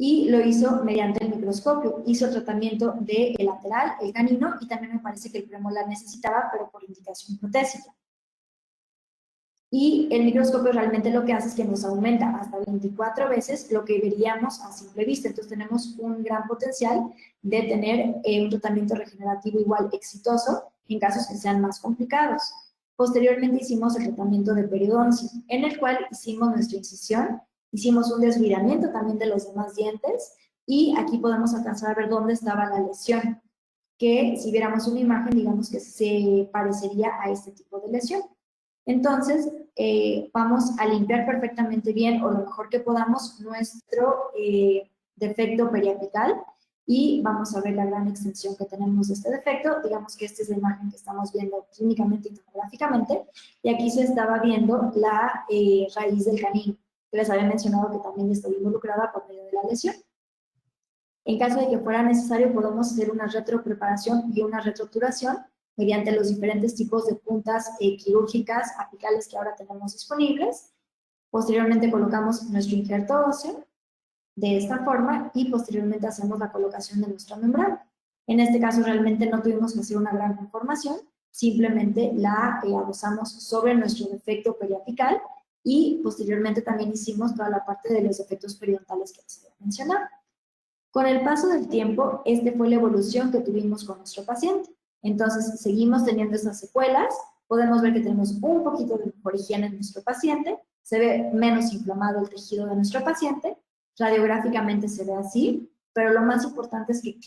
Y lo hizo mediante el microscopio. Hizo el tratamiento del lateral, el canino, y también me parece que el premolar necesitaba, pero por indicación protésica. Y el microscopio realmente lo que hace es que nos aumenta hasta 24 veces lo que veríamos a simple vista. Entonces tenemos un gran potencial de tener un tratamiento regenerativo igual exitoso en casos que sean más complicados. Posteriormente hicimos el tratamiento de periodoncia, en el cual hicimos nuestra incisión, hicimos un desviramiento también de los demás dientes y aquí podemos alcanzar a ver dónde estaba la lesión, que si viéramos una imagen, digamos que se parecería a este tipo de lesión. Entonces, vamos a limpiar perfectamente bien o lo mejor que podamos nuestro defecto periapical y vamos a ver la gran extensión que tenemos de este defecto. Digamos que esta es la imagen que estamos viendo clínicamente y tomográficamente, y aquí se estaba viendo la raíz del canino, que les había mencionado que también está involucrada por medio de la lesión. En caso de que fuera necesario, podemos hacer una retropreparación y una retroobturación mediante los diferentes tipos de puntas quirúrgicas apicales que ahora tenemos disponibles. Posteriormente colocamos nuestro injerto óseo de esta forma y posteriormente hacemos la colocación de nuestra membrana. En este caso realmente no tuvimos que hacer una gran conformación, simplemente la adosamos sobre nuestro defecto periapical y posteriormente también hicimos toda la parte de los defectos periodontales que les había mencionado. Con el paso del tiempo, fue la evolución que tuvimos con nuestro paciente. Entonces, seguimos teniendo esas secuelas, podemos ver que tenemos un poquito de mejor higiene en nuestro paciente, se ve menos inflamado el tejido de nuestro paciente, radiográficamente se ve así, pero lo más importante es que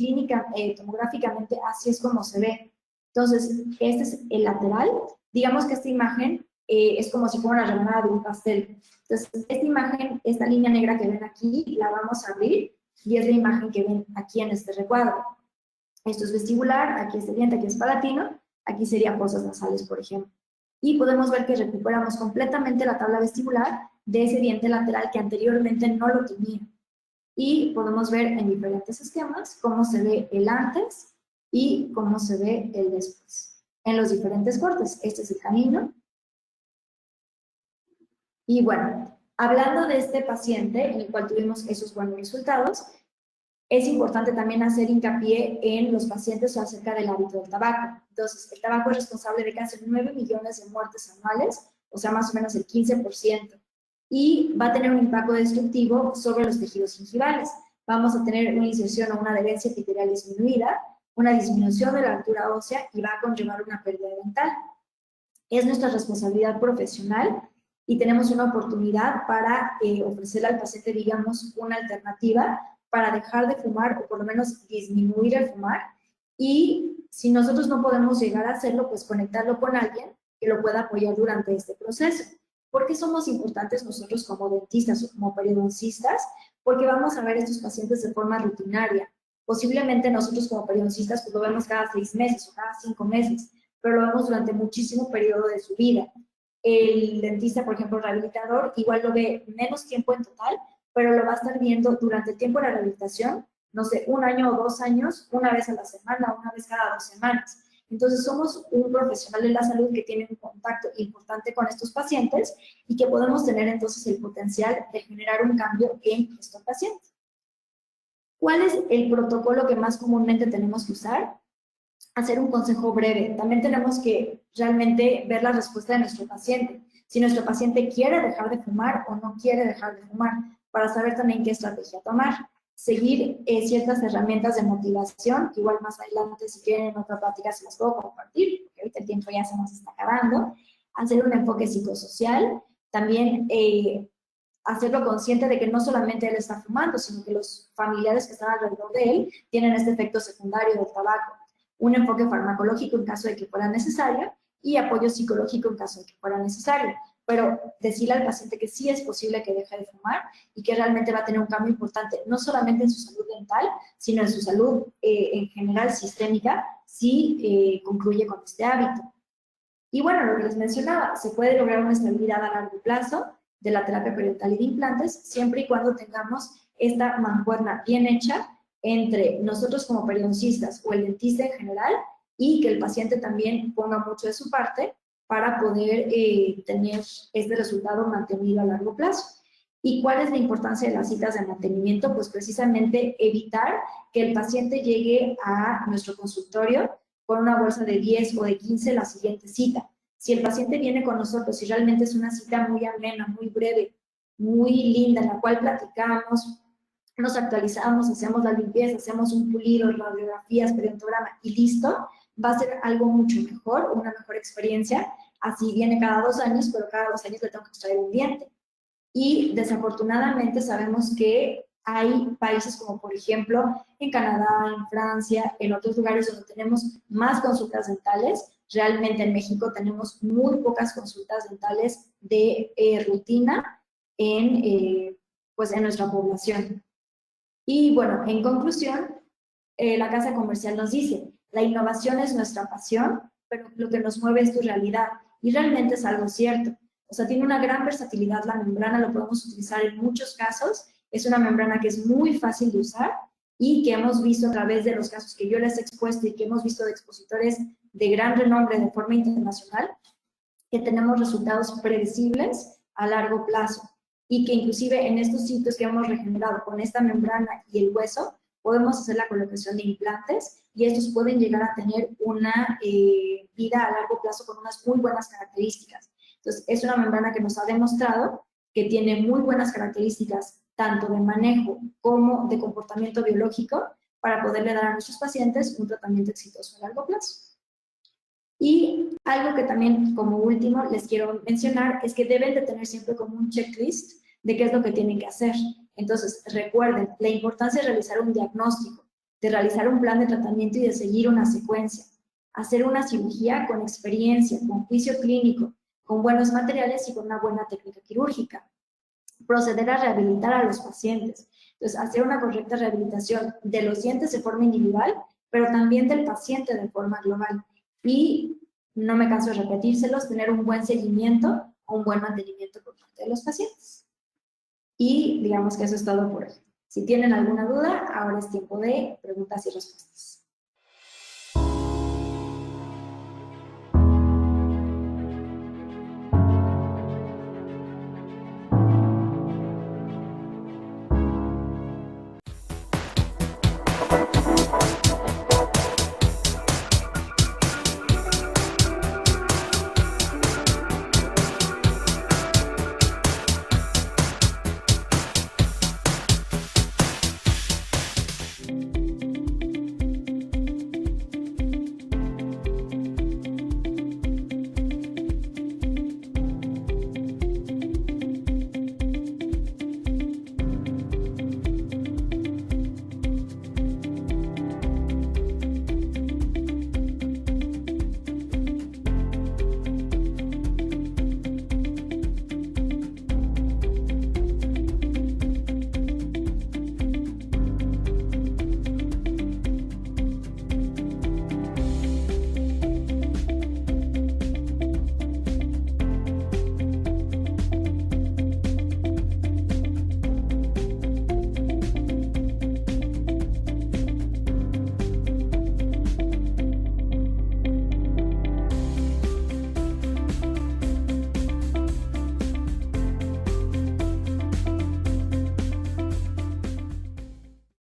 tomográficamente así es como se ve. Entonces, este es el lateral. Digamos que esta imagen es como si fuera una rebanada de un pastel. Entonces, esta imagen, esta línea negra que ven aquí, la vamos a abrir y es la imagen que ven aquí en este recuadro. Esto es vestibular, aquí es el diente, aquí es palatino, aquí serían fosas nasales, por ejemplo. Y podemos ver que recuperamos completamente la tabla vestibular de ese diente lateral que anteriormente no lo tenía. Y podemos ver en diferentes esquemas cómo se ve el antes y cómo se ve el después. En los diferentes cortes, este es el canino. Y bueno, hablando de este paciente en el cual tuvimos esos buenos resultados, es importante también hacer hincapié en los pacientes o acerca del hábito del tabaco. Entonces, el tabaco es responsable de casi 9 millones de muertes anuales, o sea, más o menos el 15%, y va a tener un impacto destructivo sobre los tejidos gingivales. Vamos a tener una inserción o una adherencia epitelial disminuida, una disminución de la altura ósea y va a conllevar una pérdida dental. Es nuestra responsabilidad profesional y tenemos una oportunidad para ofrecerle al paciente, digamos, una alternativa para dejar de fumar o por lo menos disminuir el fumar. Y si nosotros no podemos llegar a hacerlo, pues conectarlo con alguien que lo pueda apoyar durante este proceso. ¿Por qué somos importantes nosotros como dentistas o como periodoncistas? Porque vamos a ver a estos pacientes de forma rutinaria. Posiblemente nosotros como periodoncistas pues lo vemos cada 6 meses o cada 5 meses, pero lo vemos durante muchísimo periodo de su vida. El dentista, por ejemplo, rehabilitador, igual lo ve menos tiempo en total, pero lo va a estar viendo durante el tiempo de la rehabilitación, no sé, 1 año o 2 años, una vez a la semana, una vez cada 2 semanas. Entonces, somos un profesional de la salud que tiene un contacto importante con estos pacientes y que podemos tener entonces el potencial de generar un cambio en estos pacientes. ¿Cuál es el protocolo que más comúnmente tenemos que usar? Hacer un consejo breve. También tenemos que realmente ver la respuesta de nuestro paciente. Si nuestro paciente quiere dejar de fumar o no quiere dejar de fumar, para saber también qué estrategia tomar. Seguir ciertas herramientas de motivación, que igual más adelante, si quieren en otra plática, se las puedo compartir, porque ahorita el tiempo ya se nos está acabando. Hacer un enfoque psicosocial. También hacerlo consciente de que no solamente él está fumando, sino que los familiares que están alrededor de él tienen este efecto secundario del tabaco. Un enfoque farmacológico en caso de que fuera necesario y apoyo psicológico en caso de que fuera necesario. Pero decirle al paciente que sí es posible que deje de fumar y que realmente va a tener un cambio importante, no solamente en su salud dental, sino en su salud en general sistémica, si concluye con este hábito. Y bueno, lo que les mencionaba, se puede lograr una estabilidad a largo plazo de la terapia periodontal y de implantes, siempre y cuando tengamos esta mancuerna bien hecha entre nosotros como periodoncistas o el dentista en general y que el paciente también ponga mucho de su parte para poder tener este resultado mantenido a largo plazo. ¿Y cuál es la importancia de las citas de mantenimiento? Pues precisamente evitar que el paciente llegue a nuestro consultorio con una bolsa de 10 o de 15 la siguiente cita. Si el paciente viene con nosotros y realmente es una cita muy amena, muy breve, muy linda, en la cual platicamos, nos actualizamos, hacemos la limpieza, hacemos un pulido, radiografías, periodontograma y listo, va a ser algo mucho mejor, una mejor experiencia. Así viene cada 2 años, pero cada 2 años le tengo que extraer un diente. Y desafortunadamente sabemos que hay países como por ejemplo en Canadá, en Francia, en otros lugares donde tenemos más consultas dentales. Realmente en México tenemos muy pocas consultas dentales de rutina pues en nuestra población. Y bueno, en conclusión, la casa comercial nos dice, la innovación es nuestra pasión, pero lo que nos mueve es tu realidad. Y realmente es algo cierto. O sea, tiene una gran versatilidad la membrana, lo podemos utilizar en muchos casos. Es una membrana que es muy fácil de usar y que hemos visto a través de los casos que yo les he expuesto y que hemos visto de expositores de gran renombre de forma internacional, que tenemos resultados predecibles a largo plazo y que inclusive en estos sitios que hemos regenerado con esta membrana y el hueso, podemos hacer la colocación de implantes y estos pueden llegar a tener una vida a largo plazo con unas muy buenas características. Entonces, es una membrana que nos ha demostrado que tiene muy buenas características tanto de manejo como de comportamiento biológico para poderle dar a nuestros pacientes un tratamiento exitoso a largo plazo. Y algo que también como último les quiero mencionar es que deben de tener siempre como un checklist de qué es lo que tienen que hacer. Entonces, recuerden, la importancia de realizar un diagnóstico, de realizar un plan de tratamiento y de seguir una secuencia. Hacer una cirugía con experiencia, con juicio clínico, con buenos materiales y con una buena técnica quirúrgica. Proceder a rehabilitar a los pacientes. Entonces, hacer una correcta rehabilitación de los dientes de forma individual, pero también del paciente de forma global. Y no me canso de repetírselos, tener un buen seguimiento, un buen mantenimiento por parte de los pacientes. Y digamos que eso es todo por hoy. Si tienen alguna duda, ahora es tiempo de preguntas y respuestas.